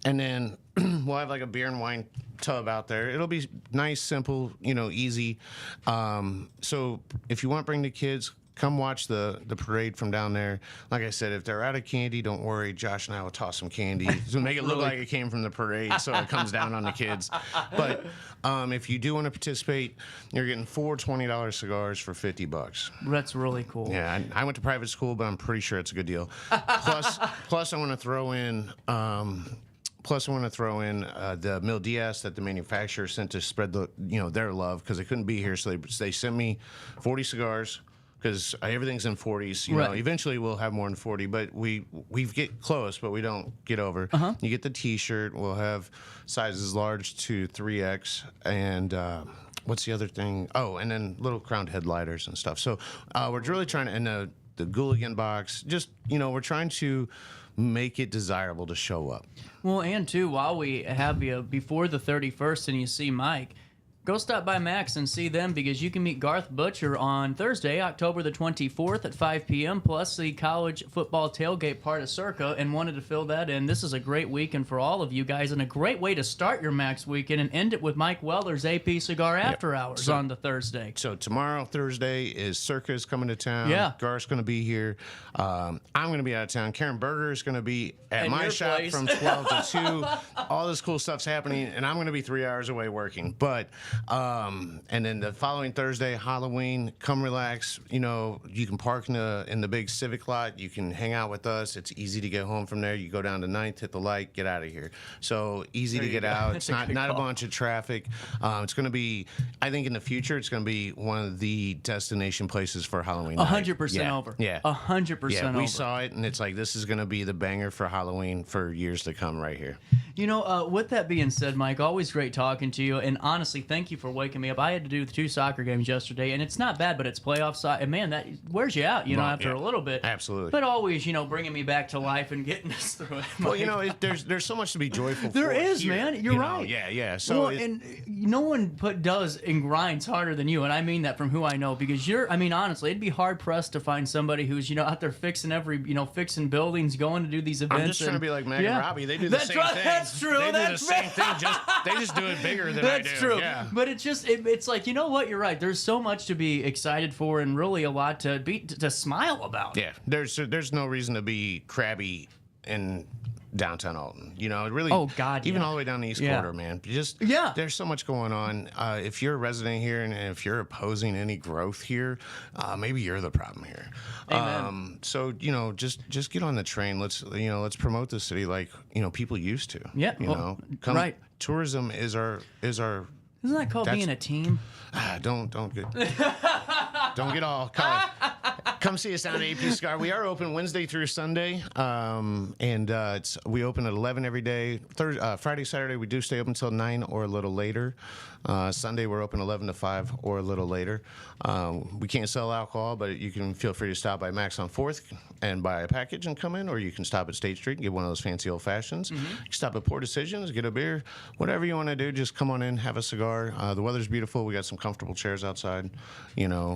And then we'll have like a beer and wine tub out there. It'll be nice, simple, easy. So if you want to bring the kids, come watch the parade from down there. Like I said, if they're out of candy, don't worry. Josh and I will toss some candy to make it look like it came from the parade, so it comes down on the kids. But if you do want to participate, you're getting 4 $20 cigars for $50. That's really cool. Yeah, I went to private school, but I'm pretty sure it's a good deal. Plus, I want to throw in. The Mil Diaz that the manufacturer sent to spread their love, because they couldn't be here, so they sent me 40 cigars. Because everything's in 40s, Eventually we'll have more than 40, but we get close, but we don't get over. You get the T-shirt. We'll have sizes large to 3X, and what's the other thing? Oh, and then little crowned headlighters and stuff. So we're really trying to, and the Gooligan box. Just we're trying to make it desirable to show up. Well, and too, while we have you before the 31st, and you see Mike. Go stop by Max and see them, because you can meet Garth Butcher on Thursday, October the 24th at 5 p.m., plus the college football tailgate part of Circa, and wanted to fill that in. This is a great weekend for all of you guys, and a great way to start your Max weekend and end it with Mike Weller's AP Cigar After Hours on the Thursday. So tomorrow, Thursday, is Circa's coming to town. Yeah. Garth's going to be here. I'm going to be out of town. Karen Berger is going to be at my shop from 12 to 2. All this cool stuff's happening, and I'm going to be 3 hours away working. But and then the following Thursday, Halloween, come relax. You can park in the big Civic lot. You can hang out with us. It's easy to get home from there. You go down to 9th, hit the light, get out of here. So easy to get out. It's not a bunch of traffic. It's going to be, I think in the future, it's going to be one of the destination places for Halloween night. 100% over. Yeah. 100% over. We saw it, and it's like, this is going to be the banger for Halloween for years to come right here. With that being said, Mike, always great talking to you. And honestly, thank you for waking me up. I had to do 2 soccer games yesterday, and it's not bad, but it's playoff soccer. And man, that wears you out, after a little bit. Absolutely. But always, bringing me back to life and getting us through it. Mike. Well, there's so much to be joyful for. There is, here, man. You're right. Yeah. So and no one does and grinds harder than you, and I mean that from who I know, because honestly, it'd be hard pressed to find somebody who's out there fixing fixing buildings, going to do these events. I'm just trying to be like Meg and Robbie. They do the same thing. That's true. They do the same thing. They just do it bigger than I do. That's true. Yeah. But it's like, you know what? You're right. There's so much to be excited for, and really a lot to smile about. Yeah. There's no reason to be crabby in downtown Alton. Really. Oh God. Even all the way down the East Quarter, man. There's so much going on. If you're a resident here, and if you're opposing any growth here, maybe you're the problem here. Amen. So just get on the train. Let's promote the city like people used to. Yeah. Right. Tourism is our. Isn't that called being a team? Don't get all caught. Come see us down at AP Cigar. We are open Wednesday through Sunday, and we open at 11 every day. Friday, Saturday, we do stay open until 9 or a little later. Sunday, we're open 11 to 5 or a little later. We can't sell alcohol, but you can feel free to stop by Max on 4th and buy a package and come in, or you can stop at State Street and get one of those fancy old fashions. You can stop at Poor Decisions, get a beer, whatever you want to do. Just come on in, have a cigar. The weather's beautiful. We got some comfortable chairs outside.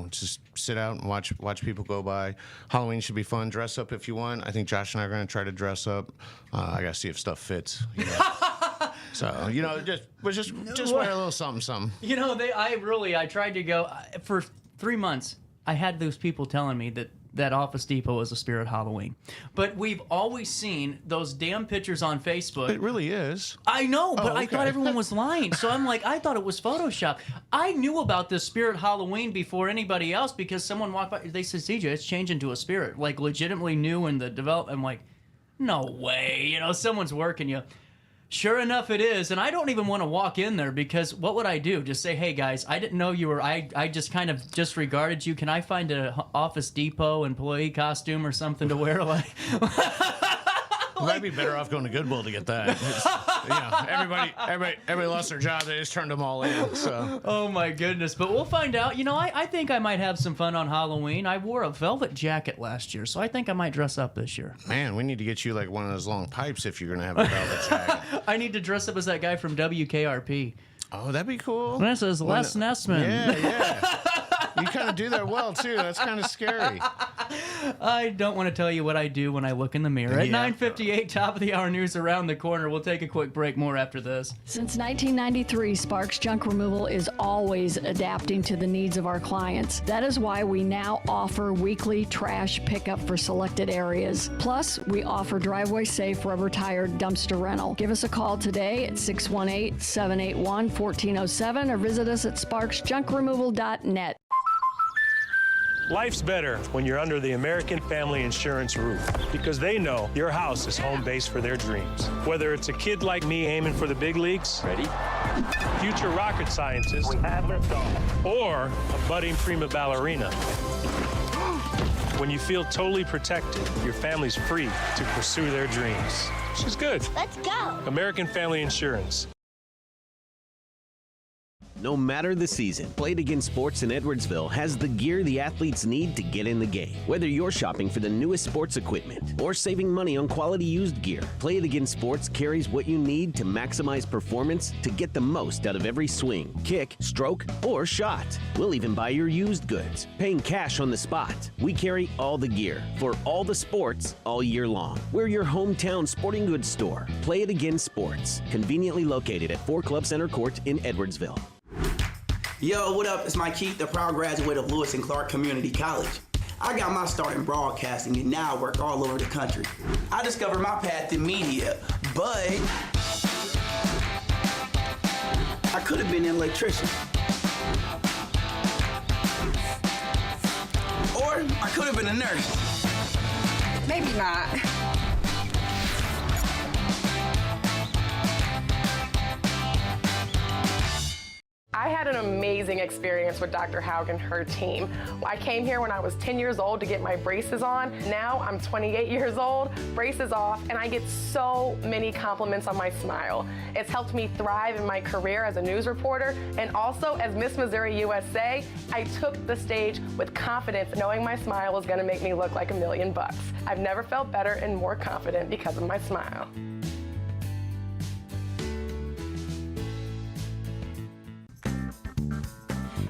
Just sit out and watch people go by. Halloween should be fun. Dress up if you want. I think Josh and I are going to try to dress up. I got to see if stuff fits. So just wear a little something. I tried to go for 3 months. I had those people telling me that Office Depot is a Spirit Halloween, but we've always seen those damn pictures on Facebook. It really is. I know, but I thought everyone was lying. So I'm like, I thought it was Photoshop. I knew about this Spirit Halloween before anybody else, because someone walked by. They said, CJ, it's changing to a Spirit, like legitimately new in the development. I'm like, no way. Someone's working you. Sure enough, it is, and I don't even want to walk in there, because what would I do? Just say, hey, guys, I didn't know you were, I just kind of disregarded you. Can I find an Office Depot employee costume or something to wear? I'd be better off going to Goodwill to get that. Everybody lost their job. They just turned them all in. So. Oh, my goodness. But we'll find out. I think I might have some fun on Halloween. I wore a velvet jacket last year, so I think I might dress up this year. Man, we need to get you like one of those long pipes if you're going to have a velvet jacket. I need to dress up as that guy from WKRP. Oh, that'd be cool. This is Les Nessman. Yeah. You kind of do that well, too. That's kind of scary. I don't want to tell you what I do when I look in the mirror. At Yeah. 9:58, top of the hour news around the corner. We'll take a quick break. More after this. Since 1993, Sparks Junk Removal is always adapting to the needs of our clients. That is why we now offer weekly trash pickup for selected areas. Plus, we offer driveway safe rubber tired dumpster rental. Give us a call today at 618-781-1407 or visit us at sparksjunkremoval.net. Life's better when you're under the American Family Insurance roof because they know your house is home base for their dreams. Whether it's a kid like me aiming for the big leagues, ready? Future rocket scientist, or a budding prima ballerina. When you feel totally protected, your family's free to pursue their dreams. She's good. Let's go. American Family Insurance. No matter the season, Play It Again Sports in Edwardsville has the gear the athletes need to get in the game. Whether you're shopping for the newest sports equipment or saving money on quality used gear, Play It Again Sports carries what you need to maximize performance to get the most out of every swing, kick, stroke, or shot. We'll even buy your used goods, paying cash on the spot. We carry all the gear for all the sports all year long. We're your hometown sporting goods store. Play It Again Sports, conveniently located at 4 Club Center Court in Edwardsville. Yo, what up? It's Mike Keith, the proud graduate of Lewis and Clark Community College. I got my start in broadcasting and now I work all over the country. I discovered my path in media, but I could have been an electrician. Or I could have been a nurse. Maybe not. I had an amazing experience with Dr. Haug and her team. I came here when I was 10 years old to get my braces on. Now I'm 28 years old, braces off, and I get so many compliments on my smile. It's helped me thrive in my career as a news reporter, and also as Miss Missouri USA, I took the stage with confidence, knowing my smile was gonna make me look like $1 million. I've never felt better and more confident because of my smile.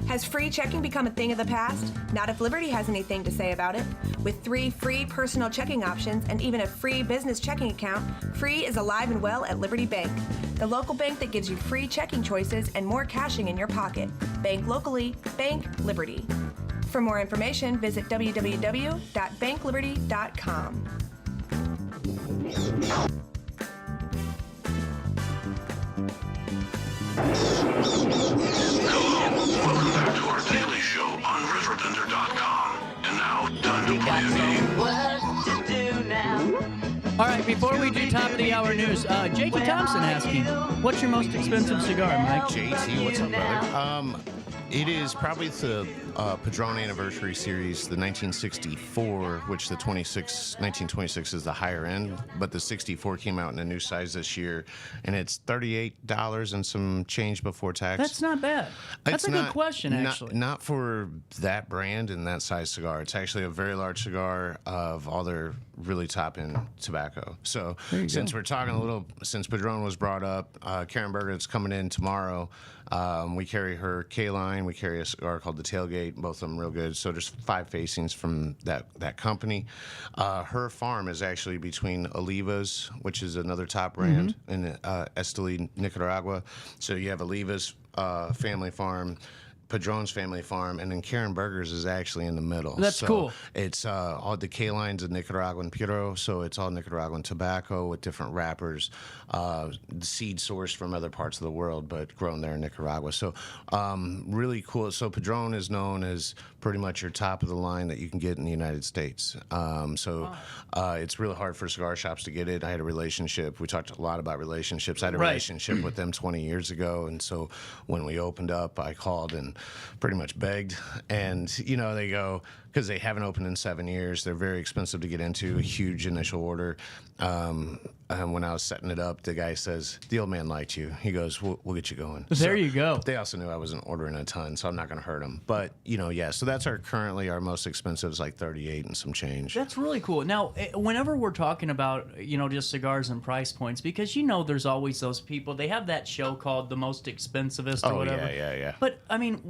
Has free checking become a thing of the past? Not if Liberty has anything to say about it. With 3 free personal checking options and even a free business checking account, free is alive and well at Liberty Bank, the local bank that gives you free checking choices and more cashing in your pocket. Bank locally, bank Liberty. For more information, visit www.bankliberty.com. Welcome back to our daily show on RiverBender.com. And now, time to play a game. All right, before we do top of the hour news, Jakey Thompson asking, what's your most expensive cigar, Mike? JT, what's up, brother? It is probably the Padron Anniversary Series, the 1964, which the 1926 is the higher end, but the 64 came out in a new size this year, and it's $38 and some change before tax. That's not bad. That's a good question, actually. Not for that brand and that size cigar. It's actually a very large cigar of all their really top-end tobacco. So since we're talking a little, since Padron was brought up, Karen Berger is coming in tomorrow. We carry her K-line. We carry a cigar called the Tailgate. Both of them real good. So there's 5 facings from that company. Her farm is actually between Olivas, which is another top brand, in Esteli, Nicaragua. So you have Olivas family farm, Padron's family farm, and then Karen Berger's is actually in the middle. That's cool. It's all the K lines of Nicaraguan Puro, so it's all Nicaraguan tobacco with different wrappers, seed sourced from other parts of the world, but grown there in Nicaragua. So really cool. So Padron is known as pretty much your top of the line that you can get in the United States. It's really hard for cigar shops to get it. I had a relationship. We talked a lot about relationships. I had a relationship with them 20 years ago, and so when we opened up, I called and pretty much begged, and they go, because they haven't opened in 7 years, they're very expensive to get into, a huge initial order. And when I was setting it up, the guy says, the old man liked you. He goes, we'll get you going. There you go. They also knew I wasn't ordering a ton, so I'm not going to hurt them. But, so that's currently our most expensive is like 38 and some change. That's really cool. Now, whenever we're talking about, just cigars and price points, because there's always those people, they have that show called The Most Expensivest or whatever. Yeah. But,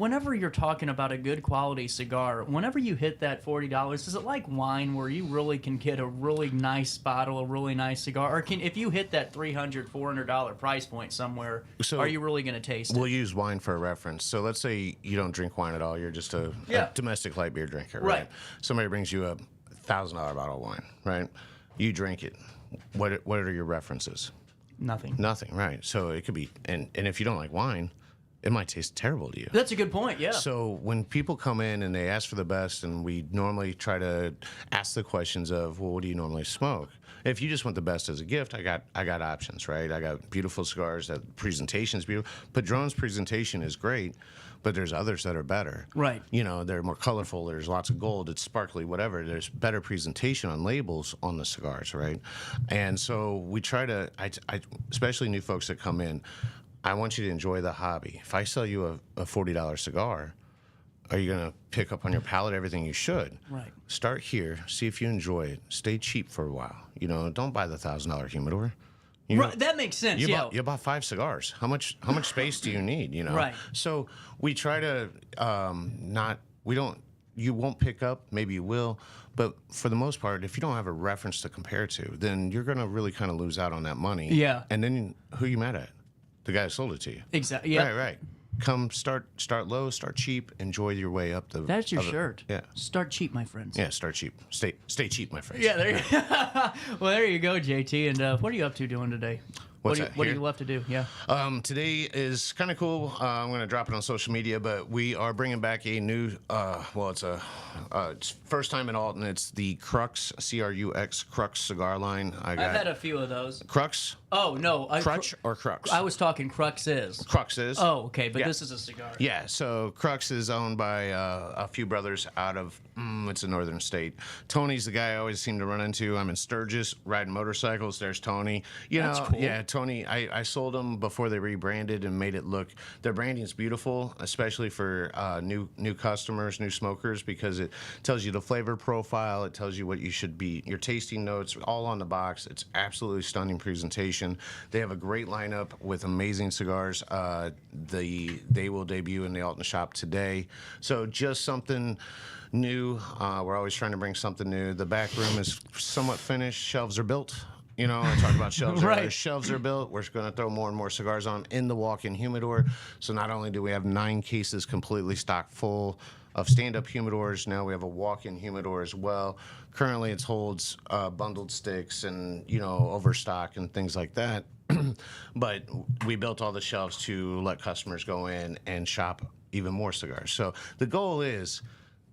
whenever you're talking about a good quality cigar, whenever you hit that $40, is it like wine where you really can get a really nice bottle, a really nice cigar? Or if you hit that $300, $400 price point somewhere, are you really going to taste it? We'll use wine for a reference. So let's say you don't drink wine at all. You're just a domestic light beer drinker, right? Somebody brings you a $1,000 bottle of wine, right? You drink it. What are your references? Nothing. Nothing, right. So it could be, and if you don't like wine, it might taste terrible to you. That's a good point, yeah. So when people come in and they ask for the best, and we normally try to ask the questions of, well, what do you normally smoke? If you just want the best as a gift, I got options, right? I got beautiful cigars. That presentation's beautiful. Padron's presentation is great, but there's others that are better. Right. You know, they're more colorful. There's lots of gold. It's sparkly, whatever. There's better presentation on labels on the cigars, right? And so we try to, I especially new folks that come in, I want you to enjoy the hobby. If I sell you a $40 cigar, are you going to pick up on your palate everything you should? Right. Start here. See if you enjoy it. Stay cheap for a while. You know, don't buy the $1,000 humidor. Right, that makes sense. You bought 5 cigars. How much space do you need? You know. Right. So we try to You won't pick up. Maybe you will. But for the most part, if you don't have a reference to compare to, then you're going to really kind of lose out on that money. Yeah. And then who are you mad at? The guy who sold it to you. Exactly. Yeah. Right. Come start low, start cheap, enjoy your way up the. That's your shirt. Yeah. Start cheap, my friends. Yeah, start cheap. Stay cheap, my friends. Yeah, there you go. Well, there you go, JT. And what are you up to doing today? What do you love to do? Yeah. Today is kind of cool. I'm going to drop it on social media, but we are bringing back a new. It's first time in Alton. It's the Crux CRUX Crux cigar line. I've had a few of those. Crux. Oh no, Crutch or Crux? I was talking Cruxes. Cruxes. Oh, okay, but this is a cigar. Yeah, so Crux is owned by a few brothers out of it's a northern state. Tony's the guy I always seem to run into. I'm in Sturgis riding motorcycles. There's Tony. That's cool. Yeah, Tony. I sold them before they rebranded and made it look. Their branding's beautiful, especially for new customers, new smokers, because it tells you the flavor profile. It tells you what you should be. Your tasting notes, all on the box. It's absolutely stunning presentation. They have a great lineup with amazing cigars. They will debut in the Alton shop today. So just something new. We're always trying to bring something new. The back room is somewhat finished. Shelves are built. You know, I talked about shelves. Right. Shelves are built. We're going to throw more and more cigars on in the walk-in humidor. So not only do we have 9 cases completely stocked full of stand-up humidors, now we have a walk-in humidor as well. Currently, it holds bundled sticks and, overstock and things like that. But we built all the shelves to let customers go in and shop even more cigars. So the goal is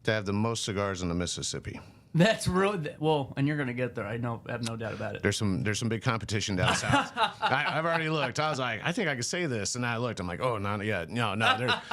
to have the most cigars in the Mississippi. That's real. Well, and you're going to get there. I have no doubt about it. There's some big competition down south. I've already looked. I was like, I think I could say this, and I looked. I'm like, oh, not yet. No.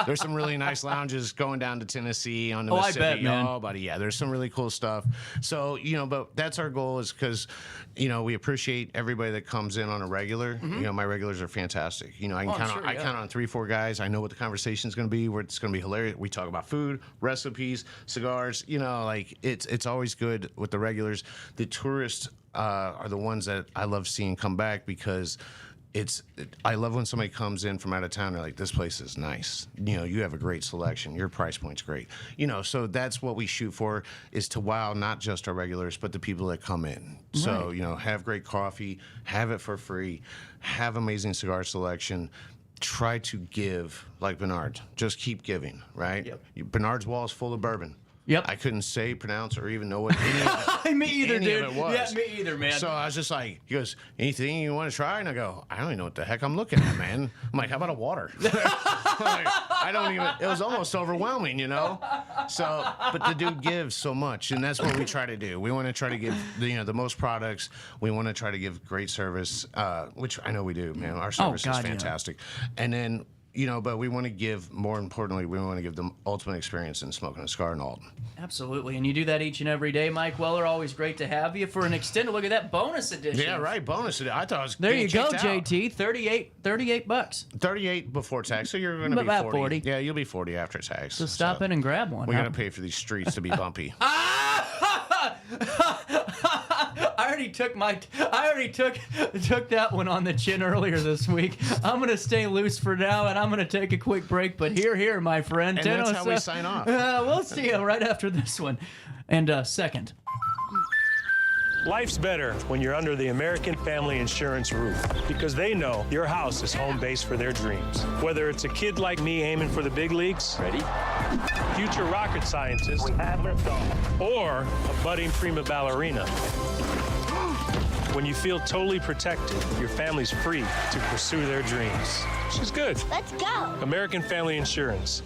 There's some really nice lounges going down to Tennessee on the Mississippi. I bet, man. Oh, buddy, yeah. There's some really cool stuff. So but that's our goal, is because we appreciate everybody that comes in on a regular. Mm-hmm. My regulars are fantastic. I can count on 3-4 guys. I know what the conversation's going to be. Where it's going to be hilarious. We talk about food, recipes, cigars. It's always good with the regulars. The tourists are the ones that I love seeing come back, because I love when somebody comes in from out of town. They're like, this place is nice. You have a great selection. Your price point's great. So that's what we shoot for, is to wow not just our regulars, but the people that come in. Right. So, have great coffee, have it for free, have amazing cigar selection. Try to give like Bernard. Just keep giving, right? Yep. Bernard's wall is full of bourbon. Yep. I couldn't pronounce or even know what any of it, me either, any dude. of it was. Yeah, me either, man. So I was just like, he goes, anything you want to try? And I go, I don't even know what the heck I'm looking at, man. I'm like, how about a water? I don't even, it was almost overwhelming, So, but the dude gives so much, and that's what we try to do. We want to try to give, the most products. We want to try to give great service, which I know we do, man. Our service is fantastic. Yeah. And then, but we want to give, more importantly, we want to give them ultimate experience in smoking a cigar in Alton. Absolutely, and you do that each and every day. Mike Weller, always great to have you for an extended look at that bonus edition. Yeah, right, bonus edition. I thought it was there. You go, out. JT. $38. 38 before tax, so you're going to be about 40. Yeah, you'll be 40 after tax. So stop in and grab one. We're going to pay for these streets to be bumpy. I already took that one on the chin earlier this week. I'm gonna stay loose for now, and I'm gonna take a quick break. But here, my friend. And that's how we sign off. We'll see you right after this one. And second. Life's better when you're under the American Family Insurance roof because they know your house is home base for their dreams. Whether it's a kid like me aiming for the big leagues, ready? Future rocket scientist, or a budding prima ballerina. When you feel totally protected, your family's free to pursue their dreams. She's good. Let's go. American Family Insurance.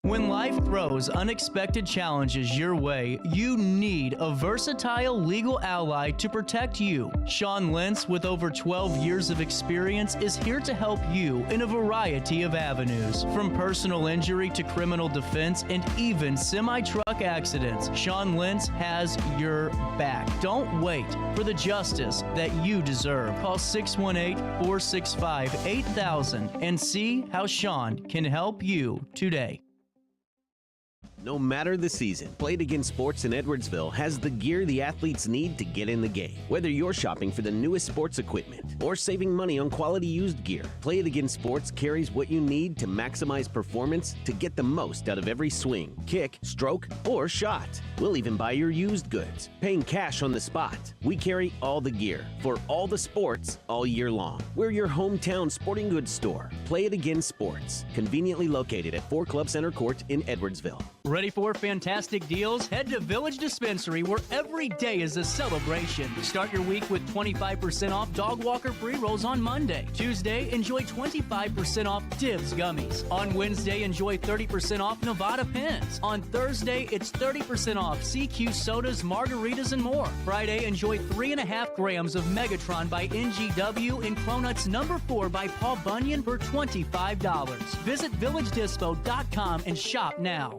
When life throws unexpected challenges your way, you need a versatile legal ally to protect you. Sean Lentz, with over 12 years of experience, is here to help you in a variety of avenues. From personal injury to criminal defense and even semi-truck accidents, Sean Lentz has your back. Don't wait for the justice that you deserve. Call 618-465-8000 and see how Sean can help you today. No matter the season, Play It Again Sports in Edwardsville has the gear the athletes need to get in the game. Whether you're shopping for the newest sports equipment or saving money on quality used gear, Play It Again Sports carries what you need to maximize performance to get the most out of every swing, kick, stroke, or shot. We'll even buy your used goods, paying cash on the spot. We carry all the gear for all the sports all year long. We're your hometown sporting goods store. Play It Again Sports, conveniently located at 4 Club Center Court in Edwardsville. Ready for fantastic deals? Head to Village Dispensary, where every day is a celebration. Start your week with 25% off Dog Walker pre-rolls on Monday. Tuesday, enjoy 25% off Dibs gummies. On Wednesday, enjoy 30% off Nevada pens. On Thursday, it's 30% off CQ sodas, margaritas, and more. Friday, enjoy 3.5 grams of Megatron by NGW and Cronuts number 4 by Paul Bunyan for $25. Visit VillageDispo.com and shop now.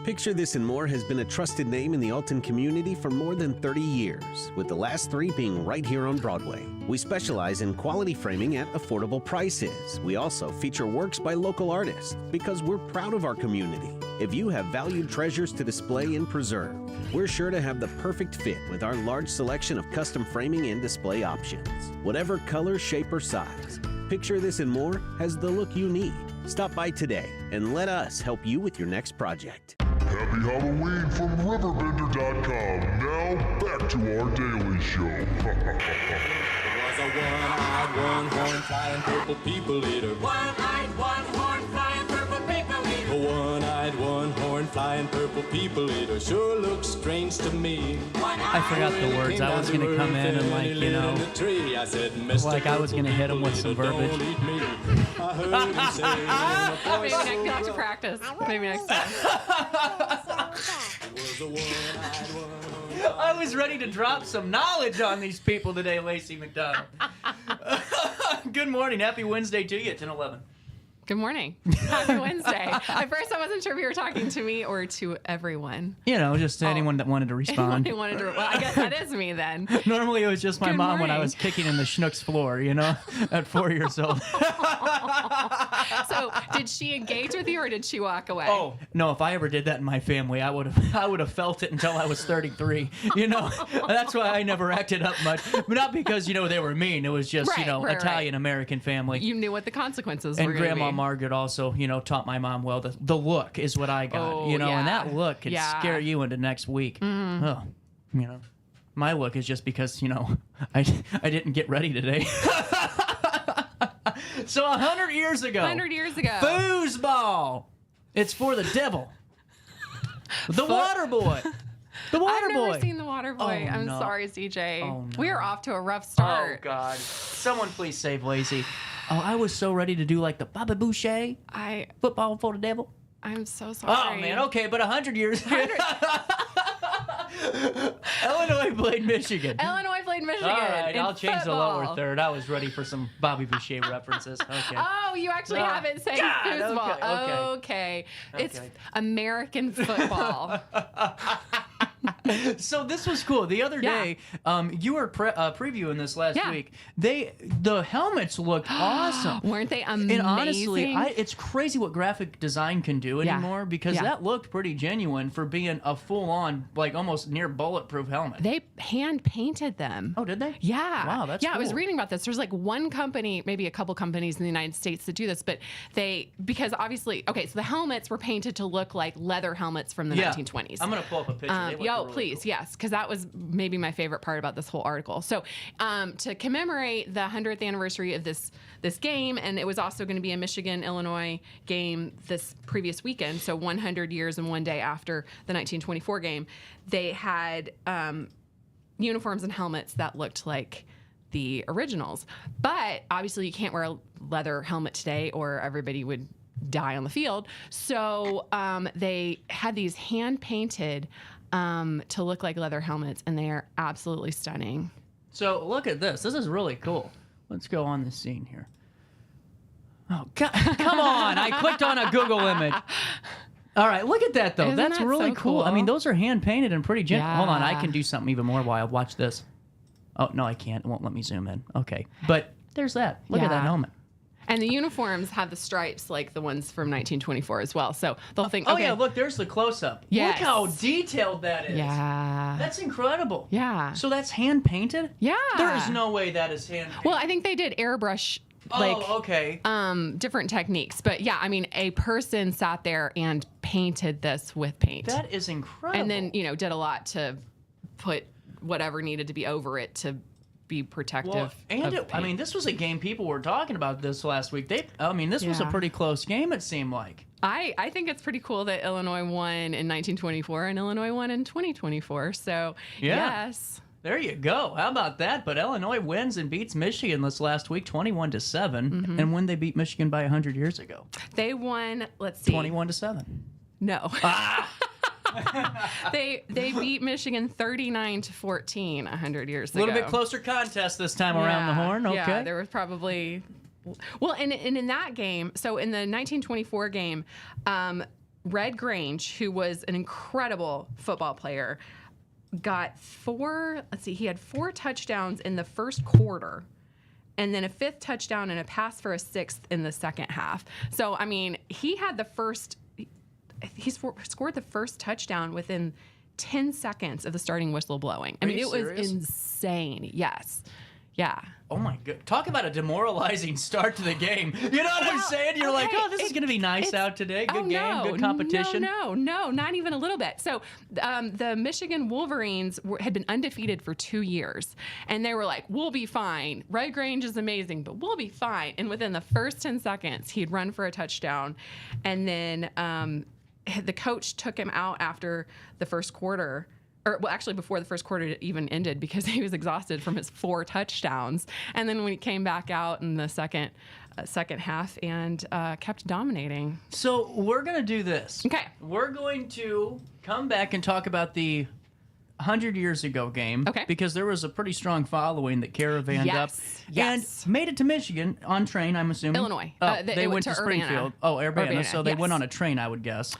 Picture This and More has been a trusted name in the Alton community for more than 30 years, with the last 3 being right here on Broadway. We specialize in quality framing at affordable prices. We also feature works by local artists because we're proud of our community. If you have valued treasures to display and preserve, we're sure to have the perfect fit with our large selection of custom framing and display options. Whatever color, shape, or size, Picture This and More has the look you need. Stop by today and let us help you with your next project. Happy Halloween from RiverBender.com. Now back to our daily show. Was a one-eyed, one-horn, flying purple people eater. One-eyed, one-horn, flying purple people eater. A one-eyed, one-horn, flying purple people eater sure looks strange to me. I forgot the words. I was gonna come in and like, you know, like I was gonna hit him with some verbiage. Maybe next time to practice. Maybe next time. I was ready to drop some knowledge on these people today, Lacy McDonald. Good morning. Happy Wednesday to you at 10:11. Good morning. Happy Wednesday. At first, I wasn't sure if you were talking to me or to everyone. You know, just to anyone that wanted to respond. Anyone who wanted to, well, I guess that is me then. Normally, it was just my mom when I was kicking in the Schnucks floor, you know, at 4 years old. So, did she engage with you or did she walk away? Oh, no, if I ever did that in my family, I would have felt it until I was 33. You know, that's why I never acted up much. But not because, you know, they were mean. It was just, Italian-American family. You knew what the consequences and were going to be. Grandma Margaret also, you know, taught my mom well. The look is what I got, you know, and that look could scare you into next week. Mm-hmm. Oh, you know, my look is just because, you know, I didn't get ready today. So 100 years ago. 100 years ago. Foosball. It's for the devil. The Water Boy. The Water Boy. I've never seen The Water Boy. Oh, I'm no. sorry, CJ. Oh, no. We are off to a rough start. Oh, God. Someone please save Lacy. Oh, I was so ready to do like the Bobby Boucher. Football for the devil. I'm so sorry. Oh, man. Okay, but 100 years. Illinois played Michigan. Illinois played Michigan. All right, I'll change football. the lower third. I was ready for some Bobby Boucher references. Okay. Oh, you actually have it saying foosball. Okay. It's American football. So this was cool. The other day, you were previewing this last week. The helmets looked awesome. Weren't they amazing? And honestly, it's crazy what graphic design can do anymore because that looked pretty genuine for being a full-on, like almost near bulletproof helmet. They hand painted them. Oh, did they? Yeah. Wow, that's cool. I was reading about this. There's like one company, maybe a couple companies in the United States that do this, but because obviously, so the helmets were painted to look like leather helmets from the 1920s. I'm gonna pull up a picture. Please, cool. Yes, because that was maybe my favorite part about this whole article. So, to commemorate the 100th anniversary of this game, and it was also going to be a Michigan-Illinois game this previous weekend, so 100 years and one day after the 1924 game, they had uniforms and helmets that looked like the originals. But obviously, you can't wear a leather helmet today, or everybody would die on the field. So they had these hand-painted to look like leather helmets, and they are absolutely stunning. So look at this. This is really cool. Let's go on the scene here. Oh, God. Come on. I clicked on a Google image. All right, look at that, though. Isn't That's that really so cool. I mean, those are hand-painted and pretty gentle. Yeah. Hold on. I can do something even more wild. Watch this. Oh, no, I can't. It won't let me zoom in. Okay. But there's that. Look at that helmet. And the uniforms have the stripes like the ones from 1924 as well. So the whole thing. Oh, yeah, look, there's the close-up. Yes. Look how detailed that is. Yeah. That's incredible. Yeah. So that's hand-painted? Yeah. There is no way that is hand-painted. Well, I think they did airbrush. Different techniques. But yeah, I mean, a person sat there and painted this with paint. That is incredible. And then, did a lot to put whatever needed to be over it to be protective. Well, this was a game people were talking about this last week. This was a pretty close game, it seemed like. I think it's pretty cool that Illinois won in 1924 and Illinois won in 2024. So, yes. There you go. How about that? But Illinois wins and beats Michigan this last week, 21-7. Mm-hmm. And when they beat Michigan by 100 years ago, they won. Let's see, 21-7. No. They beat Michigan 39-14 100 years ago. A little bit closer contest this time around the horn. Okay. Yeah, there was probably. Well, and in that game, so in the 1924 game, Red Grange, who was an incredible football player, got he had 4 touchdowns in the first quarter, and then a 5th touchdown and a pass for a 6th in the second half. So, I mean, he scored the first touchdown within 10 seconds of the starting whistle blowing. I mean, it was insane. Yes. Yeah. Oh my God. Talk about a demoralizing start to the game. You know what I'm saying? You're like, this is going to be nice out today. Good game, good competition. No, not even a little bit. So the Michigan Wolverines had been undefeated for 2 years. And they were like, we'll be fine. Red Grange is amazing, but we'll be fine. And within the first 10 seconds, he'd run for a touchdown. And then the coach took him out after the first quarter. Actually, before the first quarter even ended, because he was exhausted from his 4 touchdowns. And then when he came back out in the second half and kept dominating. So we're going to do this. Okay. We're going to come back and talk about the 100 years ago game. Okay. Because there was a pretty strong following that caravanned up. Yes. And made it to Michigan on train, I'm assuming. Illinois. They went to Springfield. Urbana. So they went on a train, I would guess.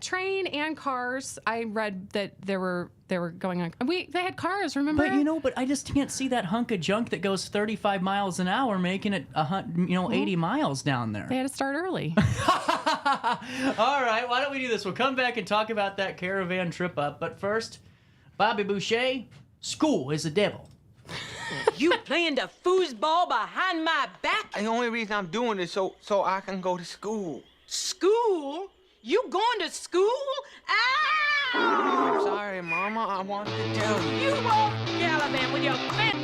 Train and cars. I read that they were going on. They had cars, remember? But I just can't see that hunk of junk that goes 35 miles an hour making it 80 miles down there. They had to start early. All right, why don't we do this? We'll come back and talk about that caravan trip up. But first, Bobby Boucher, school is the devil. You playing the foosball behind my back? The only reason I'm doing this so I can go to school. School? You going to school? Ah! I'm sorry, Mama. I wanted to tell you. You won't gallivant with your fat...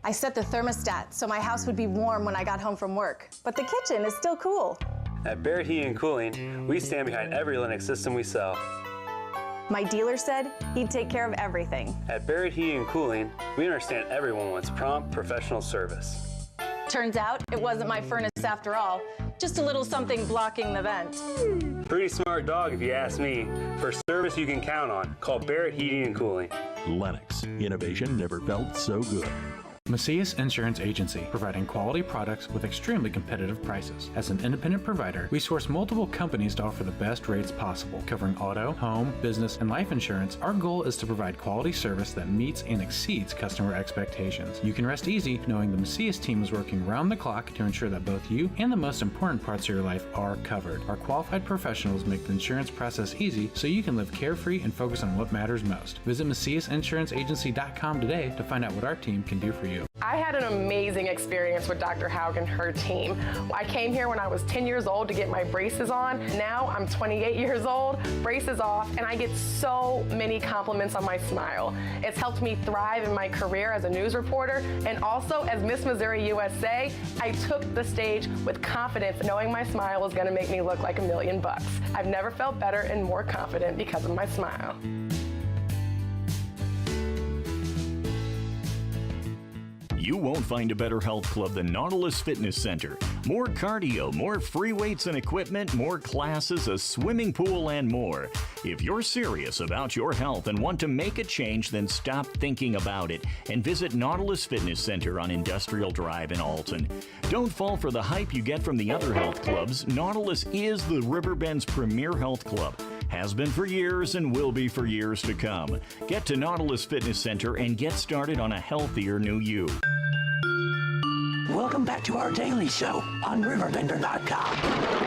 I set the thermostat so my house would be warm when I got home from work, but the kitchen is still cool. At Barrett Heating and Cooling, we stand behind every Linux system we sell. My dealer said he'd take care of everything. At Barrett Heating and Cooling, we understand everyone wants prompt, professional service. Turns out it wasn't my furnace after all, just a little something blocking the vent. Pretty smart dog if you ask me. For service you can count on, call Barrett Heating and Cooling. Lennox. Innovation never felt so good. Macias Insurance Agency, providing quality products with extremely competitive prices. As an independent provider, we source multiple companies to offer the best rates possible, covering auto, home, business, and life insurance. Our goal is to provide quality service that meets and exceeds customer expectations. You can rest easy knowing the Macias team is working round the clock to ensure that both you and the most important parts of your life are covered. Our qualified professionals make the insurance process easy so you can live carefree and focus on what matters most. Visit MaciasInsuranceAgency.com today to find out what our team can do for you. I had an amazing experience with Dr. Haug and her team. I came here when I was 10 years old to get my braces on. Now I'm 28 years old, braces off, and I get so many compliments on my smile. It's helped me thrive in my career as a news reporter, and also as Miss Missouri USA, I took the stage with confidence, knowing my smile was gonna make me look like $1 million. I've never felt better and more confident because of my smile. You won't find a better health club than Nautilus Fitness Center. More cardio, more free weights and equipment, more classes, a swimming pool, and more. If you're serious about your health and want to make a change, then stop thinking about it and visit Nautilus Fitness Center on Industrial Drive in Alton. Don't fall for the hype you get from the other health clubs. Nautilus is the Riverbend's premier health club. Has been for years and will be for years to come. Get to Nautilus Fitness Center and get started on a healthier new you. Welcome back to our daily show on RiverBender.com.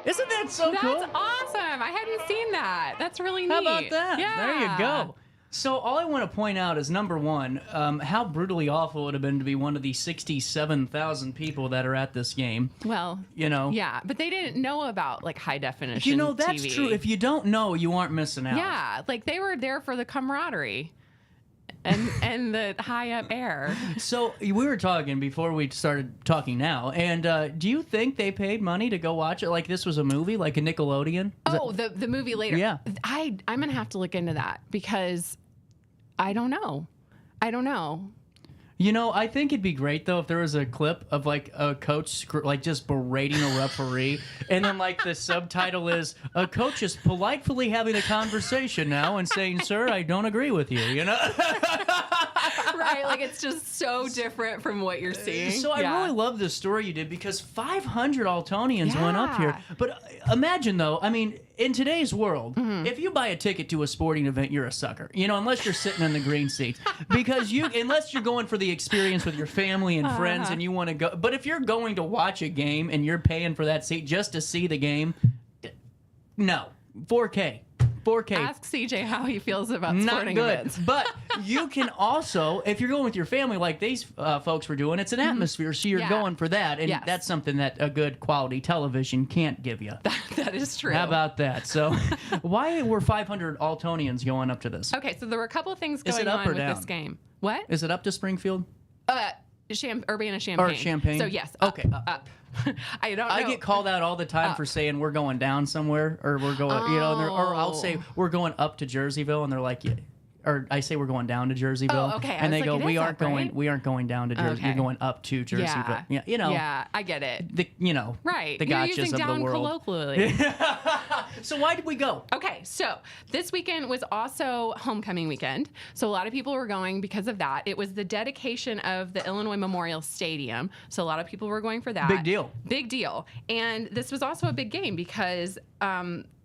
Isn't that so cool? That's awesome. I hadn't seen that. That's really neat. How about that? Yeah. There you go. So all I want to point out is, number one, how brutally awful it would have been to be one of the 67,000 people that are at this game. Well, you know. Yeah, but they didn't know about like high definition. You know, that's TV. true. If you don't know, you aren't missing out. Yeah, like they were there for the camaraderie and the high up air. So we were talking before we started talking now, and do you think they paid money to go watch it like this was a movie, like a Nickelodeon? The movie later. Yeah. I'm gonna have to look into that because I don't know. You know, I think it'd be great though if there was a clip of like a coach like just berating a referee, and then like the subtitle is a coach is politely having a conversation now and saying, "Sir, I don't agree with you." You know. Right, like it's just so different from what you're seeing. So I really love this story you did because 500 Altonians went up here. But imagine though, I mean, in today's world, if you buy a ticket to a sporting event, you're a sucker. You know, unless you're sitting in the green seats, because unless you're going for the experience with your family and friends and you want to go. But if you're going to watch a game and you're paying for that seat just to see the game, no, 4K. 4K. Ask CJ how he feels about Not sporting good. events. But you can also, if you're going with your family like these folks were doing, it's an atmosphere, so you're going for that. And that's something that a good quality television can't give you. That is true. How about that? So why were 500 Altonians going up to this? Okay, so there were a couple of things Is going it up on or with down? this game. What? Is it up to Springfield? Urbana-Champaign. Or Champaign? So yes. Okay. Up. I don't know. I get called out all the time for saying we're going down somewhere, or we're going, you know, or I'll say we're going up to Jerseyville, and they're like, yeah. Or I say we're going down to Jerseyville, Oh, okay. I and was they like, go, it is up, right? we aren't going down to Jersey. Okay. You're going up to Jerseyville. Yeah, you know. Yeah, I get it. The Right. the You're gotchas using of down the world. colloquially. So why did we go? Okay, so this weekend was also homecoming weekend. So a lot of people were going because of that. It was the dedication of the Illinois Memorial Stadium. So a lot of people were going for that. Big deal. Big deal. And this was also a big game because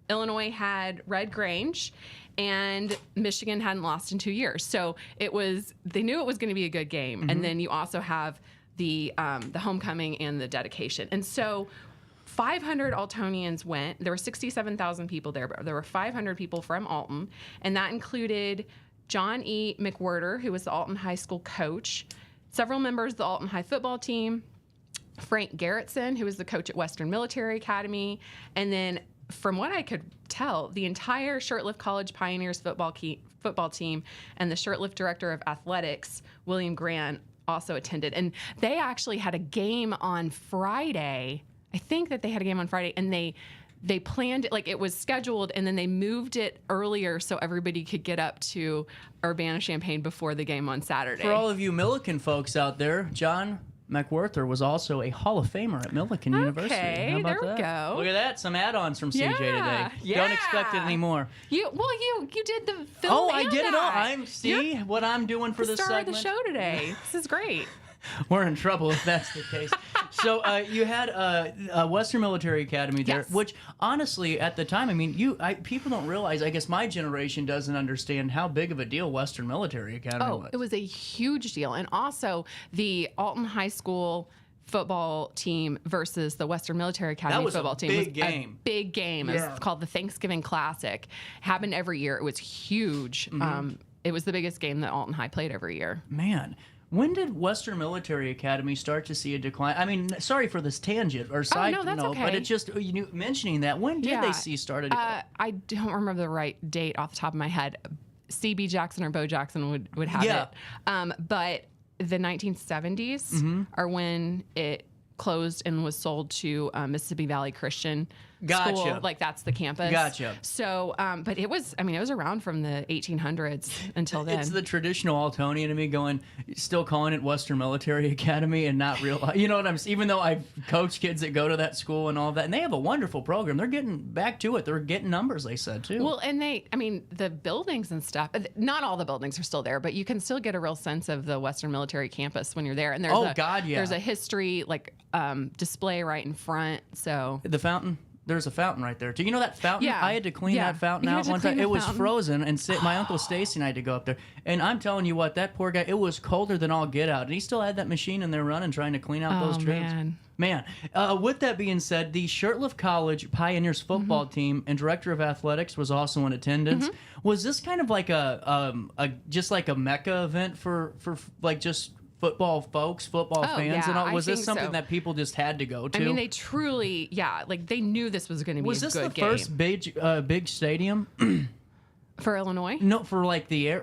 Illinois had Red Grange and Michigan hadn't lost in 2 years. So they knew it was going to be a good game. Mm-hmm. And then you also have the homecoming and the dedication. And so 500 Altonians went. There were 67,000 people there, but there were 500 people from Alton, and that included John E. McWhirter, who was the Alton High School coach, several members of the Alton High football team, Frank Garrettson, who was the coach at Western Military Academy, and then from what I could tell, the entire Shirtlift College Pioneers football team and the Shirtlift director of athletics, William Grant, also attended. And they actually had a game on Friday. I think that they had a game on Friday, and they planned it, like it was scheduled, and then they moved it earlier so everybody could get up to Urbana-Champaign before the game on Saturday. For all of you Milliken folks out there, John McWhirter was also a Hall of Famer at Milliken University. How about there we that? go. Look at that, some add-ons from CJ today. Yeah. Don't expect it anymore. You did the film. Oh, I and did it all. that. See what I'm doing for the this star segment. of the show today. This is great. We're in trouble if that's the case. So you had Western Military Academy there, Yes. which honestly, at the time, I mean, people don't realize. I guess my generation doesn't understand how big of a deal Western Military Academy was. It was a huge deal, and also the Alton High School football team versus the Western Military Academy football team big was game. a big game. Yeah. It's called the Thanksgiving Classic. Happened every year. It was huge. Mm-hmm. It was the biggest game that Alton High played every year. Man. When did Western Military Academy start to see a decline? I mean, sorry for this tangent or side no, that's note, okay. but it's just mentioning that. When did they see started? I don't remember the right date off the top of my head. CB Jackson or Bo Jackson would have it. But the 1970s are when it closed and was sold to Mississippi Valley Christian School. Like that's the campus. Gotcha. So, but it was around from the 1800s until then. It's the traditional Altonian to me still calling it Western Military Academy and not realize, you know what I'm saying? Even though I've coached kids that go to that school and all of that, and they have a wonderful program. They're getting back to it. They're getting numbers, they said, too. Well, and the buildings and stuff, not all the buildings are still there, but you can still get a real sense of the Western Military campus when you're there. And there's there's a history display right in front. So the fountain. There's a fountain right there. Do you know that fountain? Yeah. I had to clean that fountain out one time. It was frozen, and my Uncle Stacy and I had to go up there. And I'm telling you what, that poor guy, it was colder than all get out. And he still had that machine in there running, trying to clean out those drains. Man. With that being said, the Shirtlift College Pioneers football team and director of athletics was also in attendance. Was this kind of like just like a Mecca event for like just football folks, football fans, and all? Was this something that people just had to go to? I mean, they truly, they knew this was going to be a good game. Was this the first big stadium for Illinois? No, for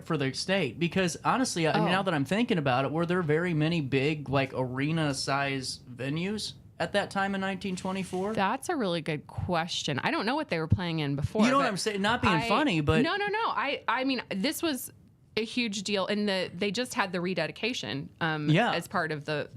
for the state. Because honestly, now that I'm thinking about it, were there very many big arena-size venues at that time in 1924? That's a really good question. I don't know what they were playing in before. You know what I'm saying? Not being funny, but no. I mean, this was a huge deal, and they just had the rededication as part of the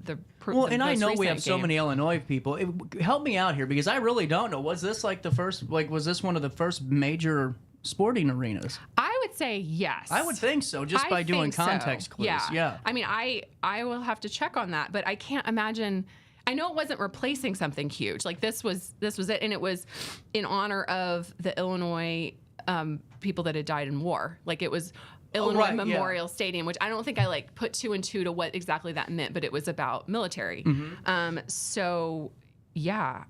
well, and I know we have so game. many Illinois people. Help me out here, because I really don't know. Was this like the first? Was this one of the first major sporting arenas? I would say yes. I would think so, just by doing context clues. Yeah. I mean, I will have to check on that, but I can't imagine. I know it wasn't replacing something huge. Like this was it, and it was in honor of the Illinois people that had died in war. Like it was Illinois Memorial Stadium, which I don't think I put two and two to what exactly that meant, but it was about military. So yeah,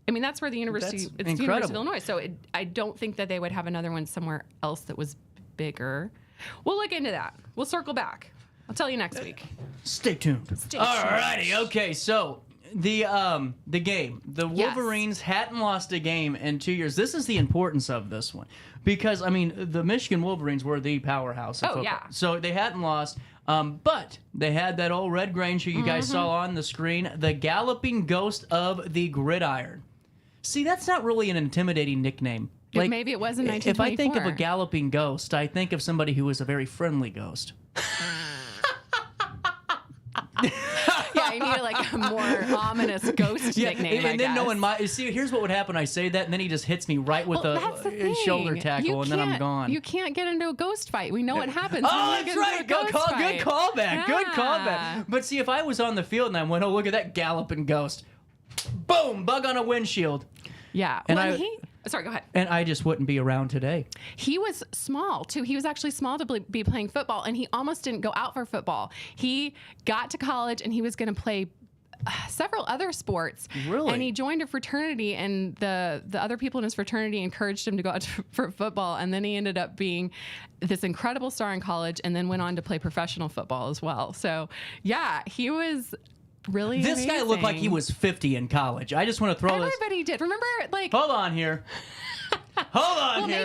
I I mean, that's where the University, That's it's the University of incredible. Illinois. So I don't think that they would have another one somewhere else that was bigger. We'll look into that. We'll circle back. I'll tell you next week. Stay tuned. Alrighty, okay, so the game. The Wolverines hadn't lost a game in 2 years. This is the importance of this one. Because, I mean, the Michigan Wolverines were the powerhouse of football. yeah. So they hadn't lost, but they had that old Red Granger you guys saw on the screen, the galloping ghost of the gridiron. See, that's not really an intimidating nickname. Maybe it was in 1924. If I think of a galloping ghost, I think of somebody who was a very friendly ghost. Yeah, I need like a more ominous ghost nickname. And then no one see. Here's what would happen. I say that, and then he just hits me right with that's the a thing. shoulder tackle, and then I'm gone. You can't get into a ghost fight. We know what happens. Oh, when you that's get into right. a Good ghost fight. callback. Good Yeah. callback. But see, if I was on the field and I went, oh, look at that galloping ghost. Boom, bug on a windshield. Yeah. And Well, sorry, go ahead. And I just wouldn't be around today. He was small, too. He was actually small to be playing football, and he almost didn't go out for football. He got to college, and he was going to play several other sports. Really? And he joined a fraternity, and the other people in his fraternity encouraged him to go out for football, and then he ended up being this incredible star in college and then went on to play professional football as well. So, yeah, he was really This guy looked like he was 50 in college. I just want to throw this. Everybody did. Remember, like... Hold on here. Hold on well, here.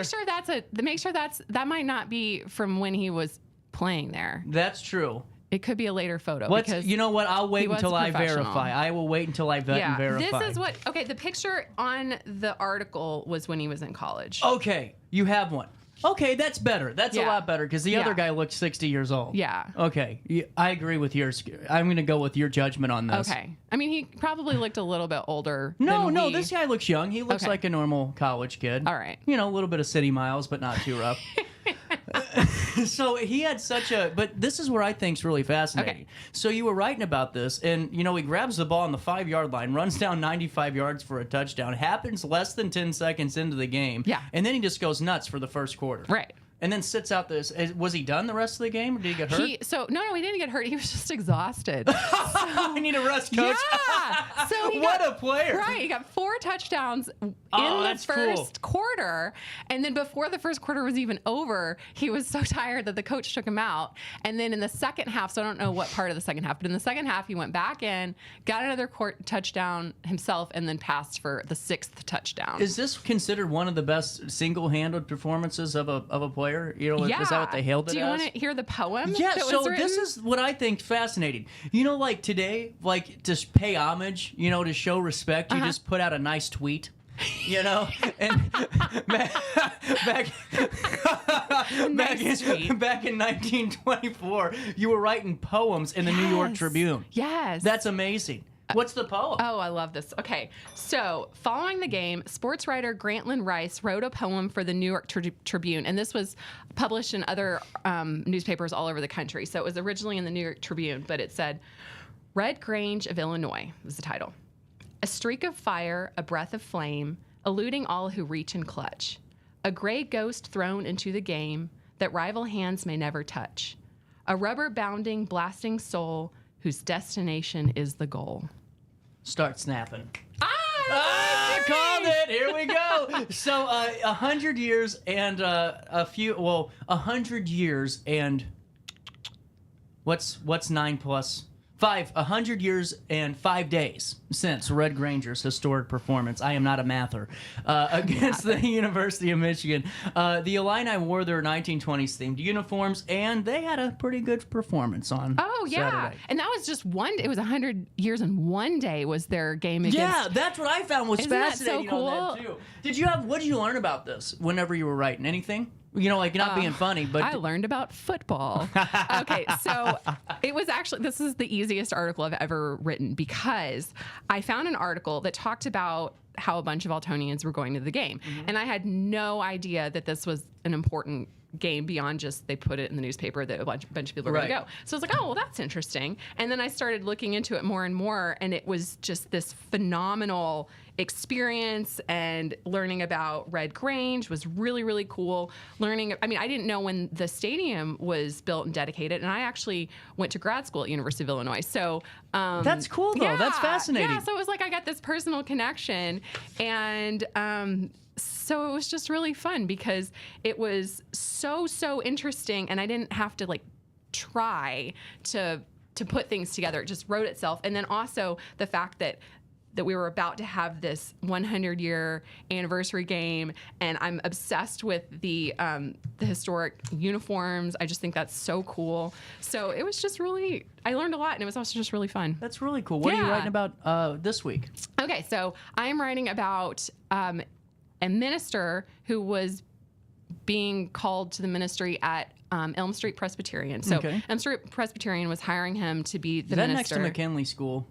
make sure that might not be from when he was playing there. That's true. It could be a later photo. You know what? I'll wait until I professional. verify. I will wait until I vet and verify. This is what... Okay, the picture on the article was when he was in college. Okay, you have one. Okay, that's better. That's a Yeah. lot better because the other Yeah. guy looked 60 years old. Yeah. Okay, I agree with yours. I'm going to go with your judgment on this. Okay. I mean, he probably looked a little bit older. No, than we. this guy looks young. He looks Okay. like a normal college kid. All right. You know, a little bit of city miles, but not too rough. So he had but this is where I think's really fascinating. Okay. So you were writing about this, and you know he grabs the ball on the 5-yard line, runs down 95 yards for a touchdown. Happens less than 10 seconds into the game. Yeah. And then he just goes nuts for the first quarter. Right. And then sits out this. Was he done the rest of the game, or did he get hurt? No, he didn't get hurt. He was just exhausted. I need a rest, coach. Yeah. So What a player. Right. He got 4 touchdowns in the that's first quarter. And then before the first quarter was even over, he was so tired that the coach took him out. And then in the second half, so I don't know what part of the second half, but in the second half, he went back in, got another touchdown himself, and then passed for the 6th touchdown. Is this considered one of the best single-handed performances of a player? You know, Yeah. is that what they hailed it as? Do you want to hear the poem? Yeah, that so was written? this is what I think fascinating. You know, like today, like to pay homage, you know, to show respect, you just put out a nice tweet. You know, and back in 1924, you were writing poems in the New York Tribune. Yes. That's amazing. What's the poem? Oh, I love this. Okay, so following the game, sports writer Grantland Rice wrote a poem for the New York Tribune, and this was published in other newspapers all over the country. So it was originally in the New York Tribune, but it said, Red Grange of Illinois was the title. A streak of fire, a breath of flame, eluding all who reach and clutch. A gray ghost thrown into the game that rival hands may never touch. A rubber-bounding, blasting soul whose destination is the goal. Start snapping. I called it. Here we go. So 100 years and 100 years and what's 9 plus 5? 100 years and 5 days since Red Granger's historic performance. I am not a mather against the University of Michigan. The Illini wore their 1920s themed uniforms, and they had a pretty good performance on Saturday. And that was just it was 100 years and 1 day was their game against. Yeah, that's what I found was Isn't that fascinating so cool? on that too. What did you learn about this whenever you were writing? Anything? You know, like not being funny, but I learned about football. Okay, so it was actually, this is the easiest article I've ever written because I found an article that talked about how a bunch of Altonians were going to the game. And I had no idea that this was an important game beyond just they put it in the newspaper that a bunch of people are going to go. So I was like, oh, well, that's interesting. And then I started looking into it more and more, and it was just this phenomenal experience, and learning about Red Grange was really, really cool. I didn't know when the stadium was built and dedicated, and I actually went to grad school at University of Illinois. So that's cool, though. That's fascinating. Yeah, so it was like I got this personal connection, and so it was just really fun because it was so interesting, and I didn't have to like try to put things together. It just wrote itself. And then also the fact that we were about to have this 100-year anniversary game, and I'm obsessed with the historic uniforms. I just think that's so cool. So it was just really, I learned a lot, and it was also just really fun. That's really cool. What are you writing about this week? Okay, so I'm writing about a minister who was being called to the ministry at Elm Street Presbyterian. So Elm Street Presbyterian was hiring him to be the minister. Is that next to McKinley School?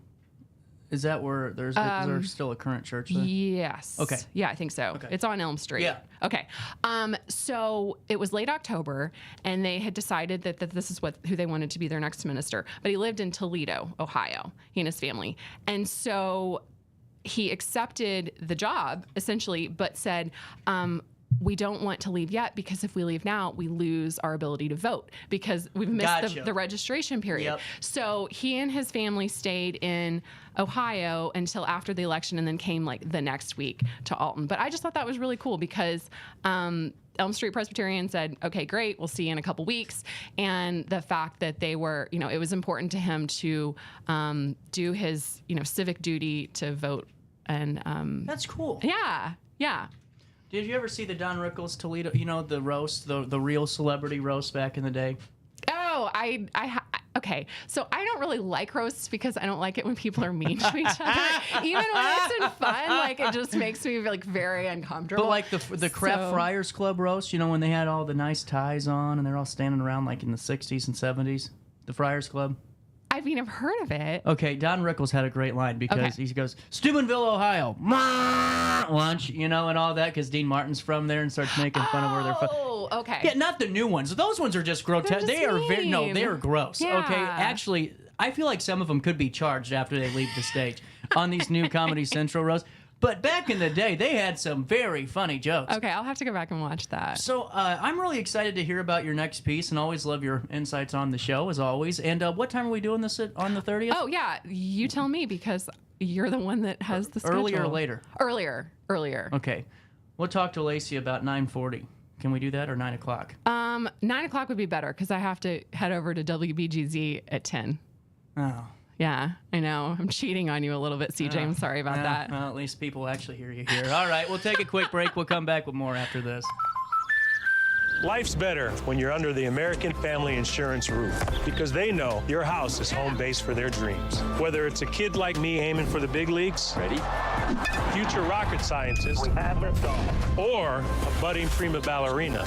Is that where is there still a current church there? Yes. Okay. Yeah, I think so. Okay. It's on Elm Street. Yeah. Okay. So it was late October, and they had decided that this is who they wanted to be their next minister. But he lived in Toledo, Ohio, he and his family. And so he accepted the job, essentially, but said, we don't want to leave yet, because if we leave now, we lose our ability to vote because we've missed the registration period. Yep. So he and his family stayed in Ohio until after the election, and then came like the next week to Alton. But I just thought that was really cool because Elm Street Presbyterian said, okay, great, we'll see you in a couple weeks. And the fact that they were, it was important to him to do his, civic duty to vote. And that's cool. Yeah. Yeah. Did you ever see the Don Rickles Toledo, the roast, the real celebrity roast back in the day? Oh, okay. So I don't really like roasts because I don't like it when people are mean to each other. Even when it's in fun, like it just makes me like very uncomfortable. But like the Craft Friars Club roast, when they had all the nice ties on and they're all standing around like in the 60s and 70s, the Friars Club. I've heard of it. Okay, Don Rickles had a great line because he goes, Steubenville, Ohio, lunch, and all that, because Dean Martin's from there and starts making fun of where they're from. Oh, okay. Yeah, not the new ones. Those ones are just grotesque. They are they are gross. Yeah. Okay, actually, I feel like some of them could be charged after they leave the stage on these new Comedy Central roasts. But back in the day, they had some very funny jokes. Okay, I'll have to go back and watch that. So I'm really excited to hear about your next piece, and always love your insights on the show, as always. And what time are we doing this on the 30th? Oh, yeah. You tell me, because you're the one that has the schedule. Earlier or later? Earlier. Okay. We'll talk to Lacy about 9:40. Can we do that, or 9 o'clock? 9 o'clock would be better, because I have to head over to WBGZ at 10. Oh. Yeah, I know. I'm cheating on you a little bit, CJ. I'm sorry about that. Well, at least people actually hear you here. All right, we'll take a quick break. We'll come back with more after this. Life's better when you're under the American Family Insurance roof, because they know your house is home base for their dreams. Whether it's a kid like me aiming for the big leagues, future rocket scientist, or a budding prima ballerina.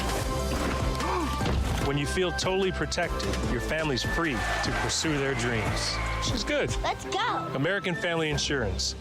When you feel totally protected, your family's free to pursue their dreams. She's good. Let's go. American Family Insurance.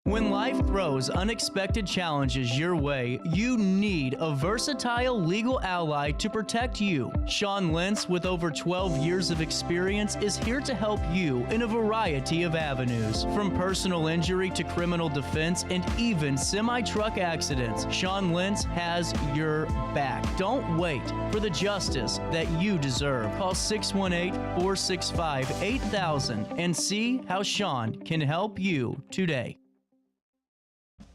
When life throws unexpected challenges your way, you need a versatile legal ally to protect you. Sean Lentz, with over 12 years of experience, is here to help you in a variety of avenues. From personal injury to criminal defense and even semi-truck accidents, Sean Lentz has your back. Don't wait for the justice that you deserve. Call 618-465-8000 and see how Sean can help you today.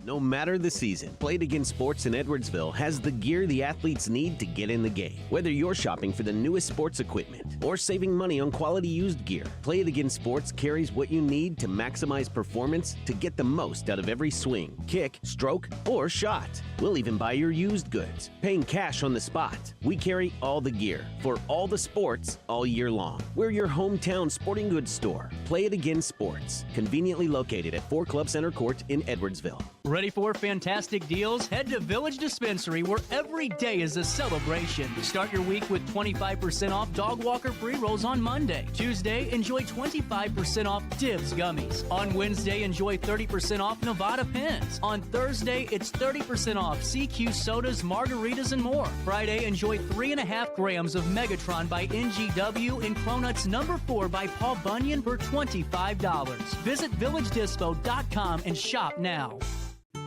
No matter the season, Play It Again Sports in Edwardsville has the gear the athletes need to get in the game. Whether you're shopping for the newest sports equipment or saving money on quality used gear, Play It Again Sports carries what you need to maximize performance to get the most out of every swing, kick, stroke, or shot. We'll even buy your used goods, paying cash on the spot. We carry all the gear for all the sports all year long. We're your hometown sporting goods store. Play It Again Sports, conveniently located at 4 Club Center Court in Edwardsville. Ready for fantastic deals? Head to Village Dispensary, where every day is a celebration. Start your week with 25% off Dog Walker pre-rolls on Monday. Tuesday, enjoy 25% off Dibs gummies. On Wednesday, enjoy 30% off Nevada pens. On Thursday, it's 30% off CQ sodas, margaritas, and more. Friday, enjoy 3.5 grams of Megatron by NGW and Cronuts number 4 by Paul Bunyan for $25. Visit VillageDispo.com and shop now.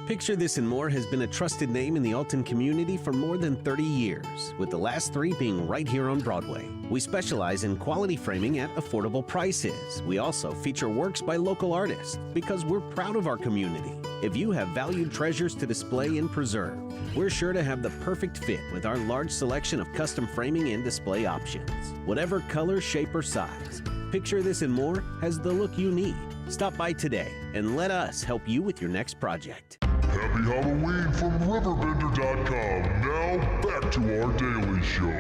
Picture This and More has been a trusted name in the Alton community for more than 30 years, with the last 3 being right here on Broadway. We specialize in quality framing at affordable prices. We also feature works by local artists because we're proud of our community. If you have valued treasures to display and preserve, we're sure to have the perfect fit with our large selection of custom framing and display options. Whatever color, shape, or size, Picture This and More has the look you need. Stop by today and let us help you with your next project. Happy Halloween from RiverBender.com. Now, back to our daily show.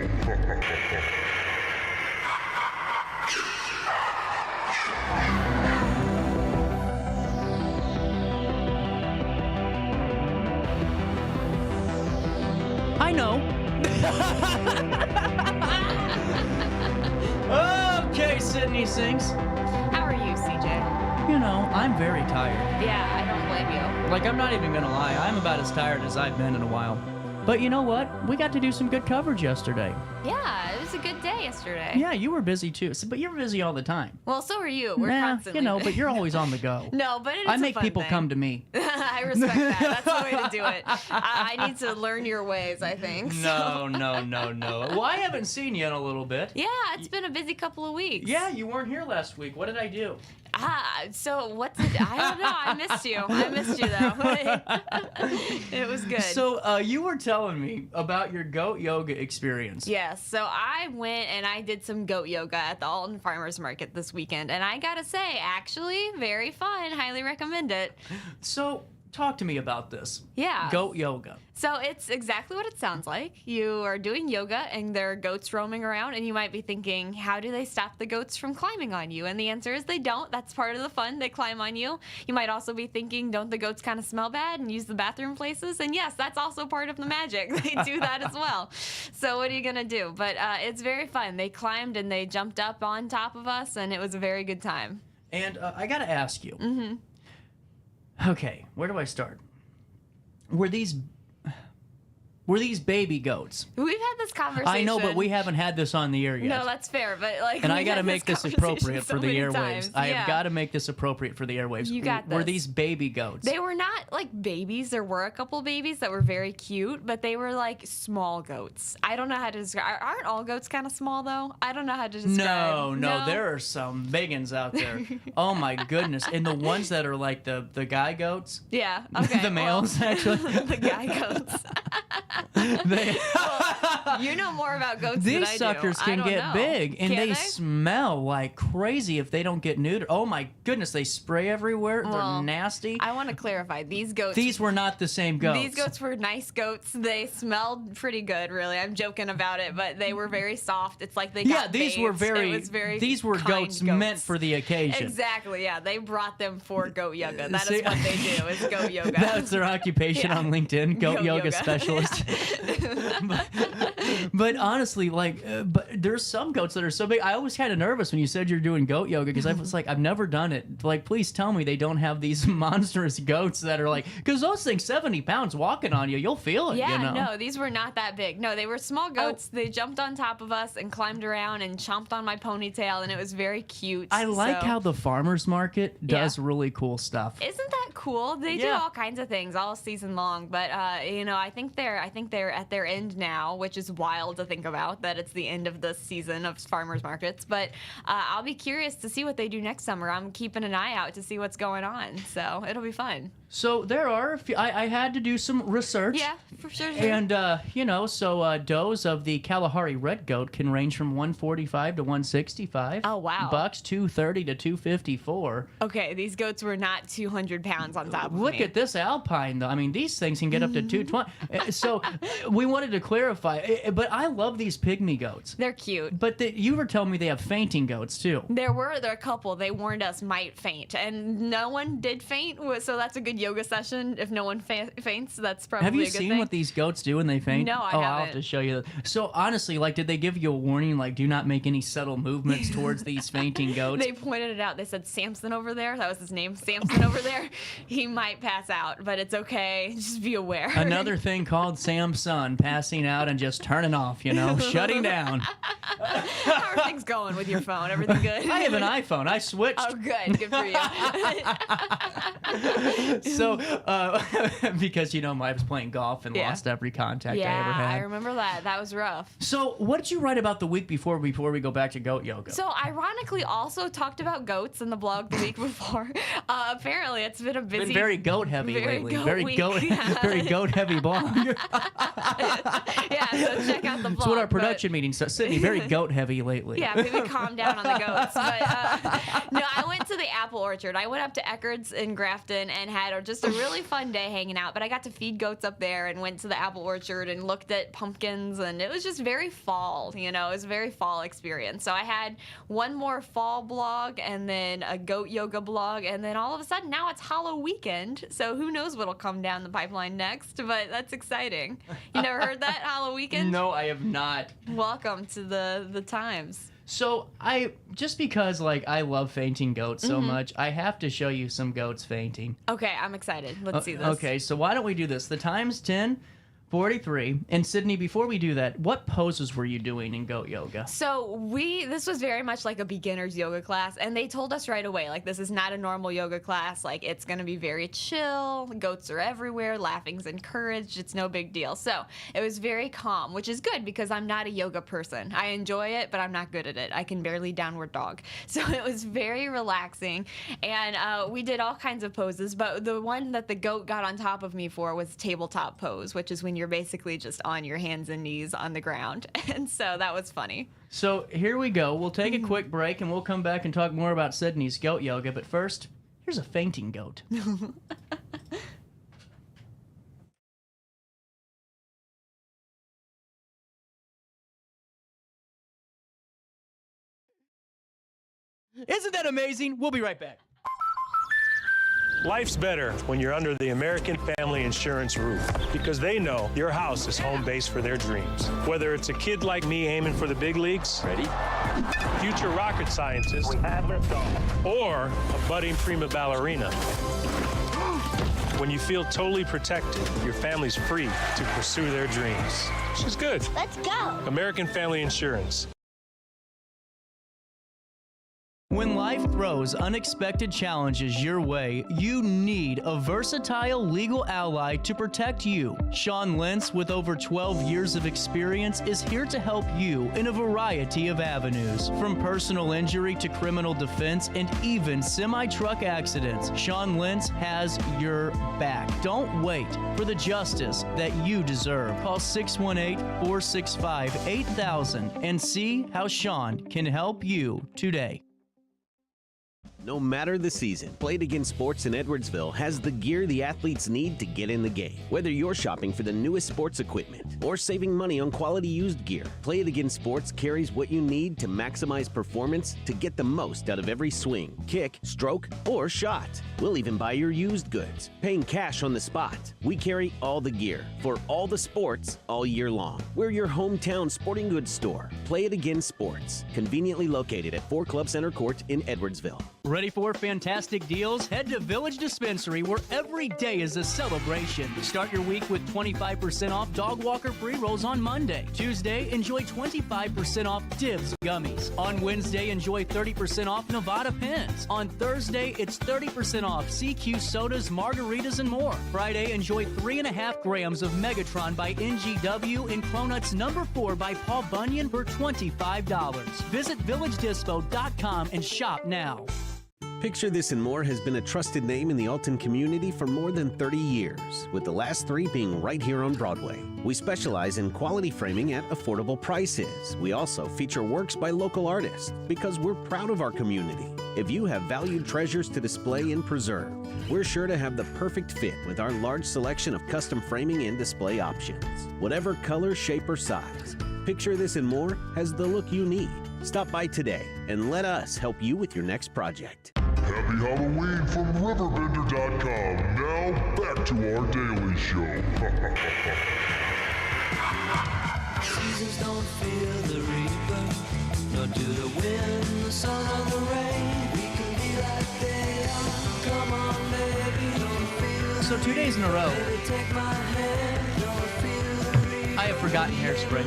I know. Okay, Sydney Sings. How are you, CJ? You know, I'm very tired. Yeah, I don't blame you. Like, I'm not even gonna lie, I'm about as tired as I've been in a while. But you know what? We got to do some good coverage yesterday. Yeah, it was a good day yesterday. Yeah, you were busy too, but you're busy all the time. Well, so are you. We're Nah, constantly. you know, but you're always on the go. No, but it's I a make fun people thing. come to me. I respect that. That's the way to do it. I need to learn your ways, I think. No. Well, I haven't seen you in a little bit. Yeah, it's been a busy couple of weeks. Yeah, you weren't here last week. What did I do? So what's it? I don't know. I missed you. I missed you though. It was good. So you were telling me about your goat yoga experience. Yes, so I went and I did some goat yoga at the Alton Farmers Market this weekend, and I gotta say, actually, very fun. Highly recommend it. So talk to me about this. Yeah. Goat yoga. So it's exactly what it sounds like. You are doing yoga and there are goats roaming around, and you might be thinking, how do they stop the goats from climbing on you? And the answer is they don't. That's part of the fun. They climb on you. You might also be thinking, don't the goats kind of smell bad and use the bathroom places? And yes, that's also part of the magic. They do that as well. So what are you going to do? But it's very fun. They climbed and they jumped up on top of us, and it was a very good time. And I got to ask you. Mm-hmm. Okay, where do I start? Were these baby goats? We've had this conversation. I know, but we haven't had this on the air yet. No, that's fair. But like, and I got to make this appropriate for the airwaves. I have got to to make this appropriate for the airwaves. You got Were this. these baby goats? They were not like babies. There were a couple babies that were very cute, but they were like small goats. I don't know how to describe. Aren't all goats kind of small though? I don't know how to describe. No, there are some big ones out there. Oh my goodness! And the ones that are like the guy goats. Yeah. Okay. The males, actually. The guy goats. Well, you know more about goats than I do. These suckers I can don't get know. big, and Can they smell like crazy if they don't get neutered. Oh my goodness, they spray everywhere. Well, They're nasty. I want to clarify. These goats. These were not the same goats. These goats were nice goats. They smelled pretty good, really. I'm joking about it, but they were very soft. It's like they got these were bathed. very. It was very these were kind goats meant for the occasion. Exactly. Yeah, they brought them for goat yoga. That is what they do. Is goat yoga. That's their occupation on LinkedIn. Goat yoga specialist. But honestly, but there's some goats that are so big. I was kind of nervous when you said you're doing goat yoga because I was like, I've never done it. Like, please tell me they don't have these monstrous goats that are like, because those things 70 pounds walking on you, you'll feel it. Yeah, you know? no, these were not that big. No, they were small goats. They jumped on top of us and climbed around and chomped on my ponytail, and it was very cute. I like how the farmers market does Yeah. really cool stuff. Isn't that cool? They do Yeah. all kinds of things all season long, but I think they're at their end now, which is wild to think about that it's the end of the season of farmers markets. But I'll be curious to see what they do next summer. I'm keeping an eye out to see what's going on, so it'll be fun. So there are a few, I had to do some research. Yeah, for sure. And, does of the Kalahari red goat can range from 145 to 165. Oh, wow. Bucks 230 to 254. Okay, these goats were not 200 pounds on top of Look me. at this alpine, though. I mean, these things can get up to 220. So we wanted to clarify, but I love these pygmy goats. They're cute. But you were telling me they have fainting goats, too. There were a couple they warned us might faint, and no one did faint, so that's a good yoga session if no one faints. That's probably Have you a good seen thing. what these goats do when they faint? No, I I'll have haven't. to show you. So honestly, like, did they give you a warning? Like, do not make any subtle movements towards these fainting goats. They pointed it out. They said Samson over there. That was his name. Samson over there. He might pass out, but it's okay. Just be aware. Another thing called Samson, passing out and just turning off, shutting down. How are things going with your phone? Everything good? I have an iPhone. I switched. Oh, good. Good for you. So, because, I was playing golf and lost every contact I ever had. I remember that. That was rough. So, what did you write about the week before we go back to goat yoga? So, ironically, also talked about goats in the blog the week before. Apparently, it's been a busy... Been very goat heavy lately. Very week. goat heavy blog. Yeah, so check out the blog. That's what our production meeting said. Sydney, very goat heavy lately. Yeah, maybe calm down on the goats. But no, I went to the apple orchard. I went up to Eckerd's in Grafton and had just a really fun day hanging out. But I got to feed goats up there and went to the apple orchard and looked at pumpkins. And it was just very fall, It was a very fall experience. So I had one more fall blog and then a goat yoga blog. And then all of a sudden, now it's Hollow Weekend. So who knows what'll come down the pipeline next. But that's exciting. You never heard that, Hollow Weekend? No, I have not. Welcome to the times. So just because I love fainting goats so much, I have to show you some goats fainting. Okay, I'm excited. Let's see this. Okay, so why don't we do this? The time's 10:43. And Sydney, before we do that, what poses were you doing in goat yoga? So this was very much like a beginner's yoga class, and they told us right away, this is not a normal yoga class. It's going to be very chill. Goats are everywhere. Laughing's encouraged. It's no big deal. So it was very calm, which is good because I'm not a yoga person. I enjoy it, but I'm not good at it. I can barely downward dog. So it was very relaxing, and we did all kinds of poses, but the one that the goat got on top of me for was tabletop pose, which is when you're basically just on your hands and knees on the ground. And so that was funny. So here we go. We'll take a quick break and we'll come back and talk more about Sydney's goat yoga. But first, here's a fainting goat. Isn't that amazing? We'll be right back. Life's better when you're under the American Family Insurance roof because they know your house is home base for their dreams. Whether it's a kid like me aiming for the big leagues, ready? Future rocket scientist, we have liftoff, or a budding prima ballerina. When you feel totally protected, your family's free to pursue their dreams. She's good. Let's go. American Family Insurance. When life throws unexpected challenges your way, you need a versatile legal ally to protect you. Sean Lentz, with over 12 years of experience, is here to help you in a variety of avenues. From personal injury to criminal defense and even semi-truck accidents, Sean Lentz has your back. Don't wait for the justice that you deserve. Call 618-465-8000 and see how Sean can help you today. No matter the season, Play It Again Sports in Edwardsville has the gear the athletes need to get in the game. Whether you're shopping for the newest sports equipment or saving money on quality used gear, Play It Again Sports carries what you need to maximize performance to get the most out of every swing, kick, stroke, or shot. We'll even buy your used goods, paying cash on the spot. We carry all the gear for all the sports all year long. We're your hometown sporting goods store. Play It Again Sports, conveniently located at 4 Club Center Court in Edwardsville. Ready for fantastic deals? Head to Village Dispensary, where every day is a celebration. Start your week with 25% off Dog Walker pre-rolls on Monday. Tuesday, enjoy 25% off Dibs gummies. On Wednesday, enjoy 30% off Nevada pens. On Thursday, it's 30% off CQ sodas, margaritas, and more. Friday, enjoy 3.5 grams of Megatron by NGW and Cronuts number 4 by Paul Bunyan for $25. Visit VillageDispo.com and shop now. Picture This and More has been a trusted name in the Alton community for more than 30 years, with the last 3 being right here on Broadway. We specialize in quality framing at affordable prices. We also feature works by local artists because we're proud of our community. If you have valued treasures to display and preserve, we're sure to have the perfect fit with our large selection of custom framing and display options. Whatever color, shape, or size, Picture This and More has the look you need. Stop by today and let us help you with your next project. Happy Happy Halloween from RiverBender.com. Now, back to our daily show. Seasons don't fear the reaper, nor do the wind, the sun, or the rain. We can be like they are. Come on, baby, don't feel. So 2 days in a row, Take my hand, don't feel the reaper. I have forgotten Hairspray.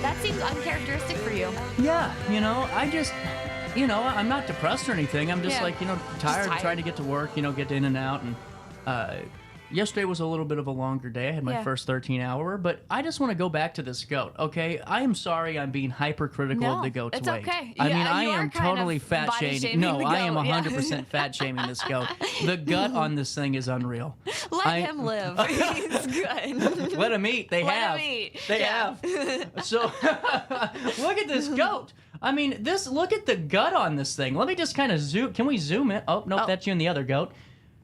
That seems uncharacteristic for you. Yeah, I just, I'm not depressed or anything. I'm just Yeah. like, tired, tired. trying to get to work, get in and out. And yesterday was a little bit of a longer day. I had my Yeah. first 13-hour, but I just want to go back to this goat, okay? I am sorry I'm being hypercritical of the goat's it's weight. okay. I Yeah, mean, I you are am kind of totally fat body shaming. shaming No, the I am goat, yeah. 100% fat shaming this goat. The gut on this thing is unreal. Let him live. He's good. Let him eat. They Let have. him eat. They Yeah. have. So look at this goat. I mean, look at the gut on this thing. Let me just kind of zoom. Can we zoom in? Oh, nope, that's you and the other goat.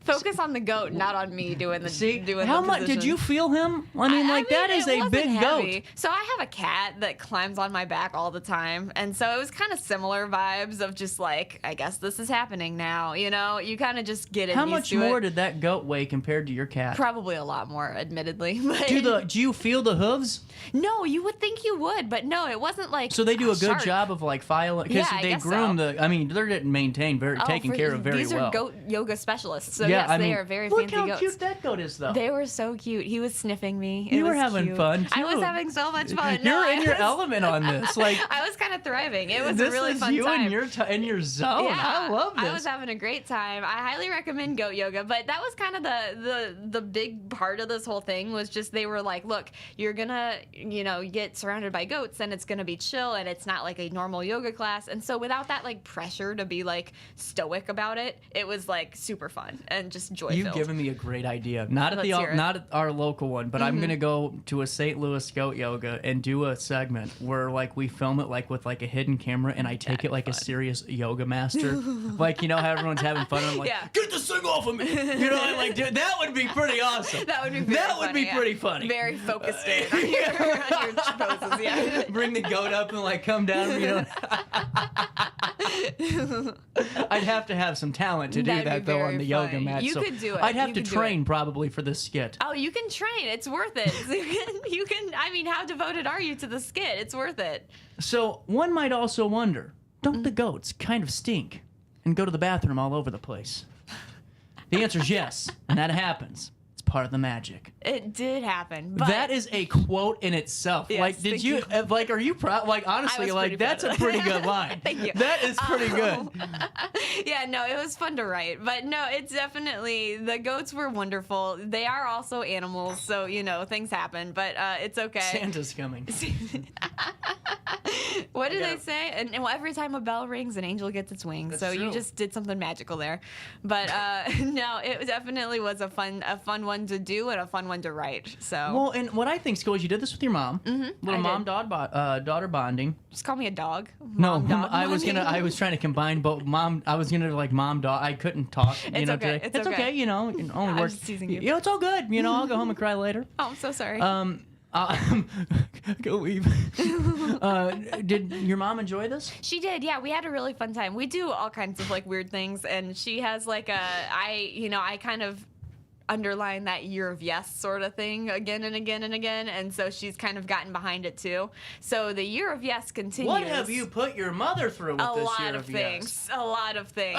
Focus on the goat, not on me doing the doing How the much did position. you feel him? I mean, that is it a wasn't big heavy. goat. So I have a cat that climbs on my back all the time, and so it was kind of similar vibes of just like, I guess this is happening now. You kind of just get it. How used much to more it. did that goat weigh compared to your cat? Probably a lot more, admittedly. But Do you feel the hooves? No, you would think you would, but no, it wasn't like. So they do a good sharp. job of like filing because Yeah, I they guess groom so. the. I mean, they're getting maintained, taken care of very these well. are goat yoga specialists, so Yeah, yes, I mean, they are very look fancy how goats. cute that goat is, though. They were so cute. He was sniffing me. It You were was having cute. fun, I was too. having so much fun. You're No, in I your was- element on this. Like I was kind of thriving. It was this a really is fun you time. in your zone. Yeah, I love this. I was having a great time. I highly recommend goat yoga, but that was kind of the big part of this whole thing was just they were like, look, you're gonna get surrounded by goats and it's gonna be chill and it's not like a normal yoga class, and so without that like pressure to be like stoic about it, it was like super fun and just joy You've filled. given me a great idea. Not Let's hear it. not at our local one, but I'm Mhm. gonna go to a St. Louis goat yoga and do a segment where like we film it like with like a hidden camera and I take it like a serious yoga master. Like how everyone's having fun and I'm like, Yeah. get this thing off of me. I'm like, dude, that would be pretty awesome. That would be very That would funny, be yeah. pretty funny. Very focused in on your poses, yeah. Bring the goat up and like come down, I'd have to have some talent to do That'd be that though on very the yoga funny. mat. You so could do it. I'd have You to could do train probably for this skit. Oh, you can train. It's worth it. You can. I mean, how devoted are you to the skit? It's worth it. So one might also wonder, don't the goats kind of stink and go to the bathroom all over the place? The answer is yes, and that happens. It's part of the magic. It did happen. But That is a quote in itself. Yes, like, did thank you, you. like, are you proud? Like, honestly, was like, pretty that's proud a of pretty that. good line. Thank you. That is pretty good. Yeah, no, it was fun to write. But no, it's definitely, the goats were wonderful. They are also animals, so, things happen. But it's okay. Santa's coming. What do they say? And every time a bell rings, an angel gets its wings. That's So you true. just did something magical there. But no, it definitely was a fun one to do and a fun one to write. So Well, and what I think's cool is you did this with your mom. Mm-hmm, Little I mom daughter bonding. just call me a dog. No, Mom-dog I was trying to combine both mom. I was gonna like mom dog. I couldn't talk. It's okay, today. it's It's okay. okay. It only I'm works. just teasing you. It's all good. I'll go home and cry later. Oh, I'm so sorry. Go leave. Did your mom enjoy this? She did, yeah. We had a really fun time. We do all kinds of like weird things, and she has like I kind of underline that year of yes sort of thing again and again and again, and so she's kind of gotten behind it too. So the year of yes continues. What have you put your mother through with a this lot year of of things. yes? A lot of things.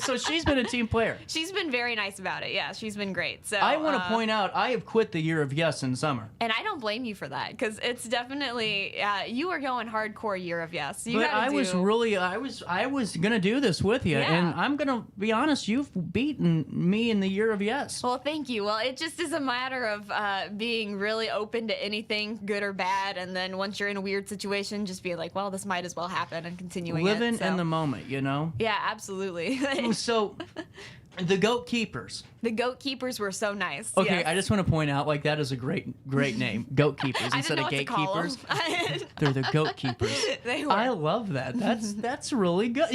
So she's been a team player. She's been very nice about it. Yeah, she's been great. So I want to point out I have quit the year of yes in summer. and I don't blame you for that because it's definitely you are going hardcore year of yes. You But gotta I was gonna do this with you, Yeah. and I'm gonna be honest. You've beaten me in the year of yes. Well, thank you. Well, it just is a matter of being really open to anything, good or bad, and then once you're in a weird situation, just be like, well, this might as well happen, and continuing Living it. So. in the moment, Yeah, absolutely. So, the goat keepers. The goat keepers were so nice. Okay, yes. I just want to point out, that is a great name. Goat keepers I instead didn't of know what to call gatekeepers. 'em. They're the goat keepers. They were. I love that. That's really good.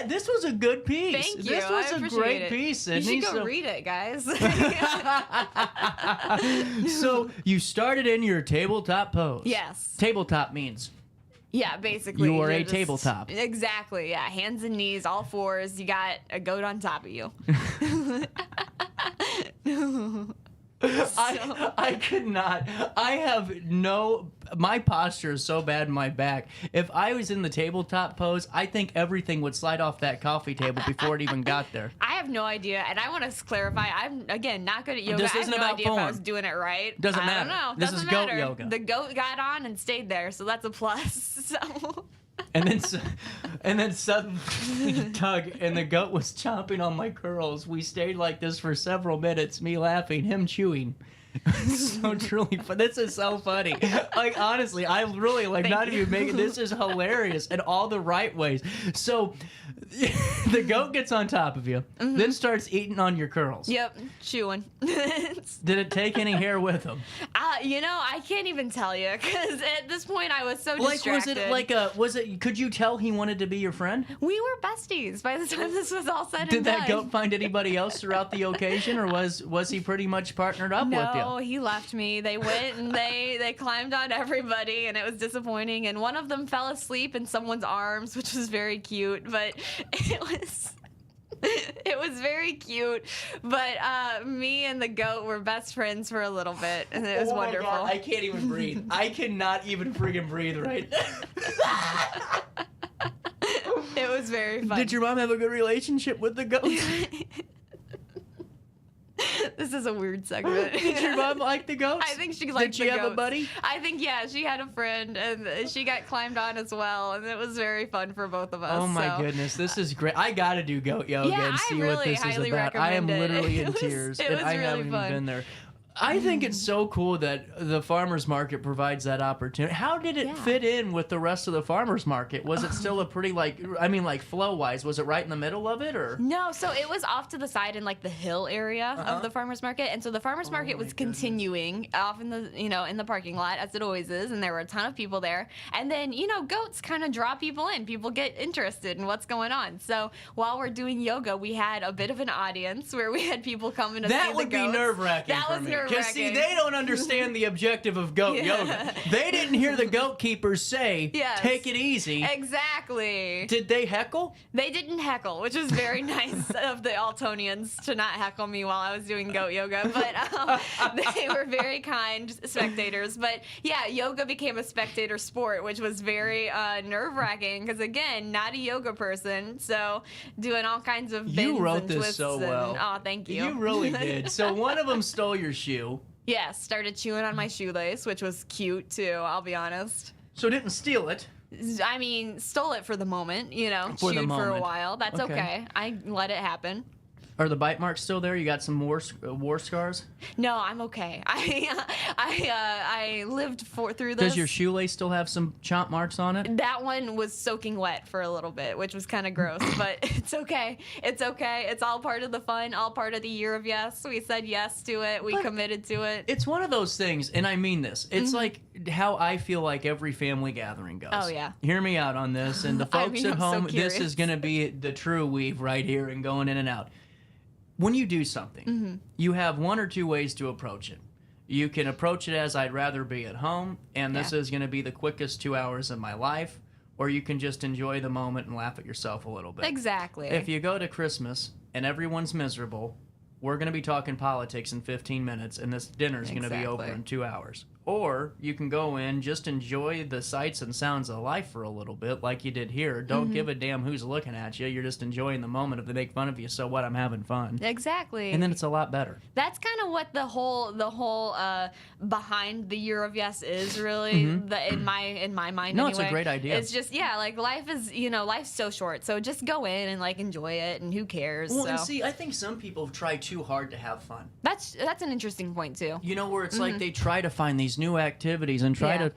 This was a good piece. Thank you. This was I a appreciate great it. piece, You Sydney. should go read it, guys. So you started in your tabletop pose. Yes. Tabletop means Yeah, basically. You are you're a just- tabletop. Exactly, yeah. Hands and knees, all fours. You got a goat on top of you. I could not. I have no. My posture is so bad in my back. If I was in the tabletop pose, I think everything would slide off that coffee table before it even got there. I have no idea, and I want to clarify. I'm again not good at yoga. This I have isn't no about idea if I form. was doing it right. Doesn't I matter. don't know. This Doesn't is goat matter. yoga. The goat got on and stayed there, so that's a plus. So. And then suddenly, Doug and the goat was chomping on my curls. We stayed like this for several minutes. Me laughing, him chewing. So truly fun. This is so funny. Like honestly, I really like Thank not you. even making this is hilarious in all the right ways. So the goat gets on top of you, then starts eating on your curls. Yep, chewing. Did it take any hair with him? I can't even tell you because at this point I was so distracted. Was it could you tell he wanted to be your friend? We were besties by the time this was all said Did and done. that goat find anybody else throughout the occasion, or was he pretty much partnered up with you? No, he left me. They went and they climbed on everybody, and it was disappointing. And one of them fell asleep in someone's arms, which was very cute. But it was very cute. But me and the goat were best friends for a little bit, and it was Oh my wonderful. God, I can't even breathe. I cannot even friggin' breathe right now. It was very fun. Did your mom have a good relationship with the goat? This is a weird segment. Did your mom like the goats? I think she liked Did she the have a goats. buddy? I think, yeah, she had a friend, and she got climbed on as well, and it was very fun for both of us. Oh my so. goodness, this is great. I gotta do goat yoga Yeah, and I see really what this is highly about. I am recommend it. literally It in was- tears, it and was I really haven't fun. even been there. I think it's so cool that the farmers market provides that opportunity. How did it fit in with the rest of the farmers market? Was it still a pretty flow wise? Was it right in the middle of it, or? No, so it was off to the side in like the hill area of the farmers market, and so the farmers market was continuing off in the in the parking lot as it always is, and there were a ton of people there. And then goats kind of draw people in. People get interested in what's going on. So while we're doing yoga, we had a bit of an audience where we had people coming to see the goats. That would be nerve-wracking That for was me. nerve-wracking. Because see, they don't understand the objective of goat yoga. They didn't hear the goat keepers say, Yes. take it easy. Exactly. Did they heckle? They didn't heckle, which was very nice of the Altonians to not heckle me while I was doing goat yoga. But they were very kind spectators. But yeah, yoga became a spectator sport, which was very nerve-wracking because, again, not a yoga person. So doing all kinds of bends You wrote and this twists so well. Oh, thank you. You really did. So one of them stole your shoe. Yes, started chewing on my shoelace, which was cute, too, I'll be honest. So didn't steal it. I mean, stole it for the moment, For the chewed for a moment. while. That's okay. I let it happen. Are the bite marks still there? You got some war scars? No, I'm okay. I lived through this. Does your shoelace still have some chomp marks on it? That one was soaking wet for a little bit, which was kind of gross, but it's okay. It's okay. It's all part of the fun, all part of the year of yes. We said yes to it. We committed to it. It's one of those things, and I mean this. It's like how I feel like every family gathering goes. Oh, yeah. Hear me out on this, and the I folks mean, at I'm so home, this curious. is going to be the true weave right here and going in and out. When you do something, you have one or two ways to approach it. You can approach it as I'd rather be at home, and this is going to be the quickest 2 hours of my life, or you can just enjoy the moment and laugh at yourself a little bit. Exactly. If you go to Christmas and everyone's miserable, we're going to be talking politics in 15 minutes, and this dinner's going to be over in 2 hours. Or you can go in, just enjoy the sights and sounds of life for a little bit, like you did here. Don't give a damn who's looking at you. You're just enjoying the moment. If they make fun of you, so what? I'm having fun. Exactly. And then it's a lot better. That's kind of what the whole behind the year of yes is really in my mind. No, anyway. it's a great idea. It's just like life is life's so short, so just go in and like enjoy it, and who cares? Well, so. and see, I think some people try too hard to have fun. That's an interesting point too. Where it's like they try to find these new activities and try to,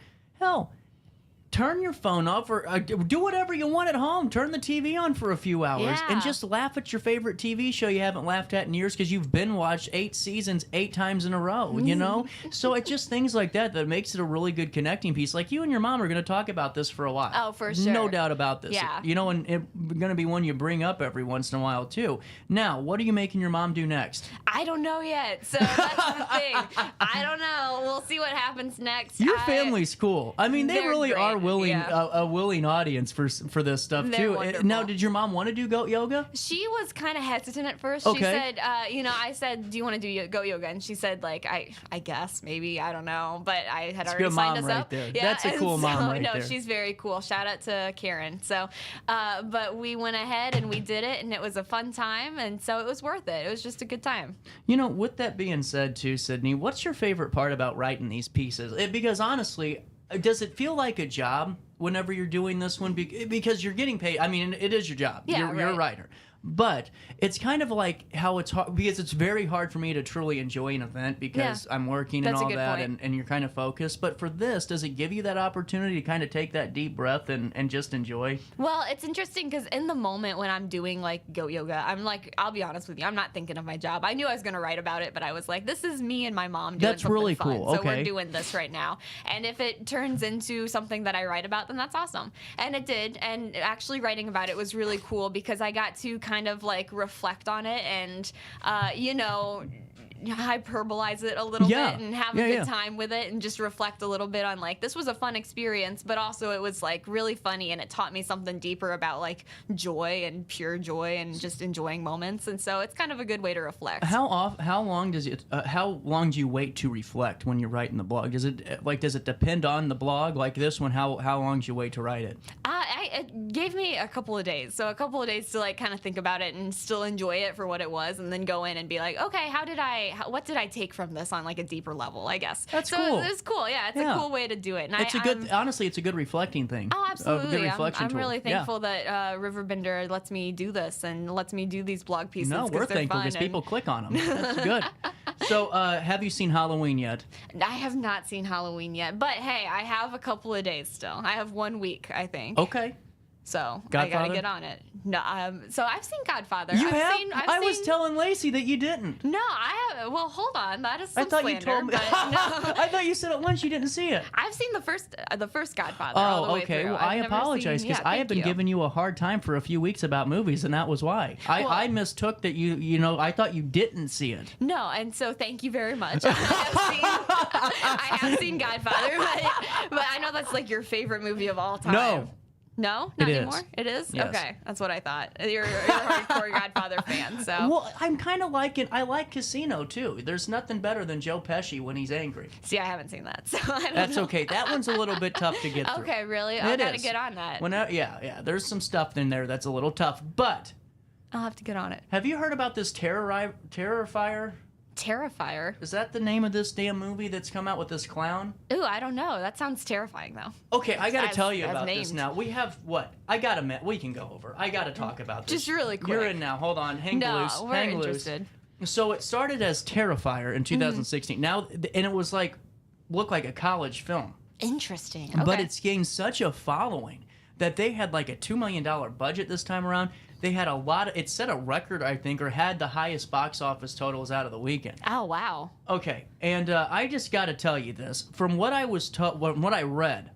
turn your phone off or do whatever you want at home. Turn the TV on for a few hours and just laugh at your favorite TV show you haven't laughed at in years because you've been watched 8 seasons 8 times in a row, So it's just things like that makes it a really good connecting piece. Like you and your mom are going to talk about this for a while. Oh, for sure. No doubt about this. Yeah. And it's going to be one you bring up every once in a while, too. Now, what are you making your mom do next? I don't know yet, so that's the thing. I don't know. We'll see what happens next. Your family's cool. I mean, they They're really great. are a willing audience for this stuff They're too. wonderful. Now, did your mom want to do goat yoga? She was kind of hesitant at first. Okay. She said, I said, do you want to do goat yoga? And she said, like, I guess, maybe, I don't know. But I had already good signed mom us right up. there. Yeah, That's a and cool mom right no, there. she's very cool. Shout out to Karen. So, but we went ahead and we did it, and it was a fun time, and so it was worth it. It was just a good time. You know, with that being said too, Sydney, what's your favorite part about writing these pieces? Because honestly, does it feel like a job whenever you're doing this one? Because you're getting paid. I mean, it is your job. Yeah, you're a right. writer. But it's kind of like how it's hard, because it's very hard for me to truly enjoy an event because I'm working and That's a all good that, point. and you're kind of focused. But for this, does it give you that opportunity to kind of take that deep breath and just enjoy? Well, it's interesting because in the moment when I'm doing like goat yoga, I'm like, I'll be honest with you, I'm not thinking of my job. I knew I was going to write about it, but I was like, this is me and my mom doing That's something really fun. cool. So Okay. we're doing this right now. And if it turns into something that I write about, then that's awesome. And it did. And actually writing about it was really cool because I got to kind of like reflect on it and, hyperbolize it a little bit and have a good time with it and just reflect a little bit on like this was a fun experience, but also it was like really funny and it taught me something deeper about like joy and pure joy and just enjoying moments, and so it's kind of a good way to reflect. How long do you wait to reflect when you're writing the blog? Does it depend on the blog? Like this one, how long do you wait to write it? It gave me a couple of days, so a couple of days to like kind of think about it and still enjoy it for what it was, and then go in and be like, okay, what did I take from this on like a deeper level, I guess. That's so cool. It's cool, yeah. It's a cool way to do it. And honestly, it's a good reflecting thing. Oh, absolutely. A good reflection I'm tool. really thankful that RiverBender lets me do this and lets me do these blog pieces. No, we're thankful because people click on them. That's good. So, have you seen Halloween yet? I have not seen Halloween yet, but hey, I have a couple of days still. I have 1 week, I think. Okay. So Godfather? I gotta get on it. No, so I've seen Godfather. You I've have? Seen, I was telling Lacy that you didn't. No, I have. Well, hold on. That is some I thought slander, you told me. but no. I thought you said at lunch you didn't see it. I've seen the first Godfather. all the way okay. through. Well, I've I never apologize seen- because yeah, I have thank been you. giving you a hard time for a few weeks about movies, and that was why. I mistook that I thought you didn't see it. No, and so thank you very much. I have seen Godfather, but I know that's like your favorite movie of all time. No. No? Not It is. anymore? It is? Yes. Okay, that's what I thought. You're a hardcore Godfather fan, so. Well, I'm kind of liking. I like Casino too. There's nothing better than Joe Pesci when he's angry. See, I haven't seen that, so I don't That's know. okay. That one's a little bit tough to get through. Okay, really? I It gotta is. get on that. Yeah. There's some stuff in there that's a little tough, but I'll have to get on it. have you heard about this Terrifier? Terrifier? Is that the name of this damn movie that's come out with this clown? Ooh, I don't know. That sounds terrifying, though. Okay, I gotta As- tell you as about this named. now. We have what? We can go over. I gotta talk about this. Just really quick. You're in now. Hold on. Hang No, loose. we're Hang interested. loose. So it started as Terrifier in 2016. Now, and it was looked like a college film. Interesting. Okay. But it's gained such a following that they had like a $2 million budget this time around. They had it set a record, I think, or had the highest box office totals out of the weekend. Oh, wow. Okay, and I just got to tell you this. From what I was taught, what I read,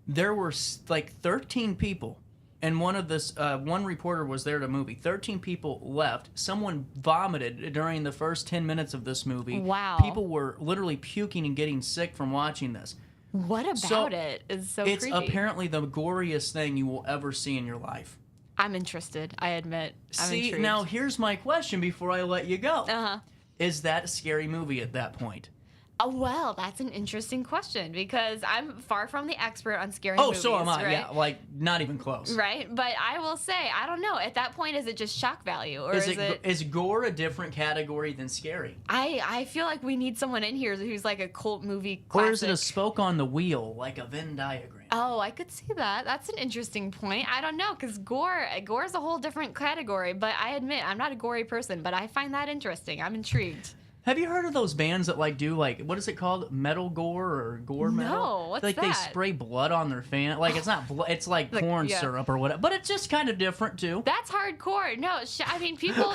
there were like 13 people, and one reporter was there to movie. 13 people left. Someone vomited during the first 10 minutes of this movie. Wow. People were literally puking and getting sick from watching this. What about it is so It's creepy? apparently the goriest thing you will ever see in your life. I'm interested. I admit. I'm See, intrigued. now here's my question before I let you go. Uh-huh. Is that a scary movie at that point? Oh, well, that's an interesting question because I'm far from the expert on scary Oh, movies. so am I. Right? Yeah, like not even close. Right, but I will say, I don't know. At that point, is it just shock value, or Is gore a different category than scary? I feel like we need someone in here who's like a cult movie classic. Or is it a spoke on the wheel, like a Venn diagram? Oh, I could see that. That's an interesting point. I don't know, because gore is a whole different category. But I admit, I'm not a gory person, but I find that interesting. I'm intrigued. Have you heard of those bands that do what is it called, metal gore or gore metal? No, what's like that? they spray blood on their fan. Like it's not blood, it's like corn syrup or whatever. But it's just kind of different too. That's hardcore. No, I mean people.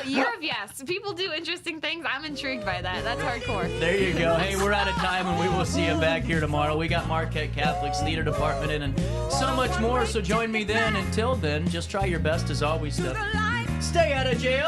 People do interesting things. I'm intrigued by that. That's hardcore. There you go. Hey, we're out of time, and we will see you back here tomorrow. We got Marquette Catholic's theater department in, and so much more. So join me then. Until then, just try your best as always to stay out of jail.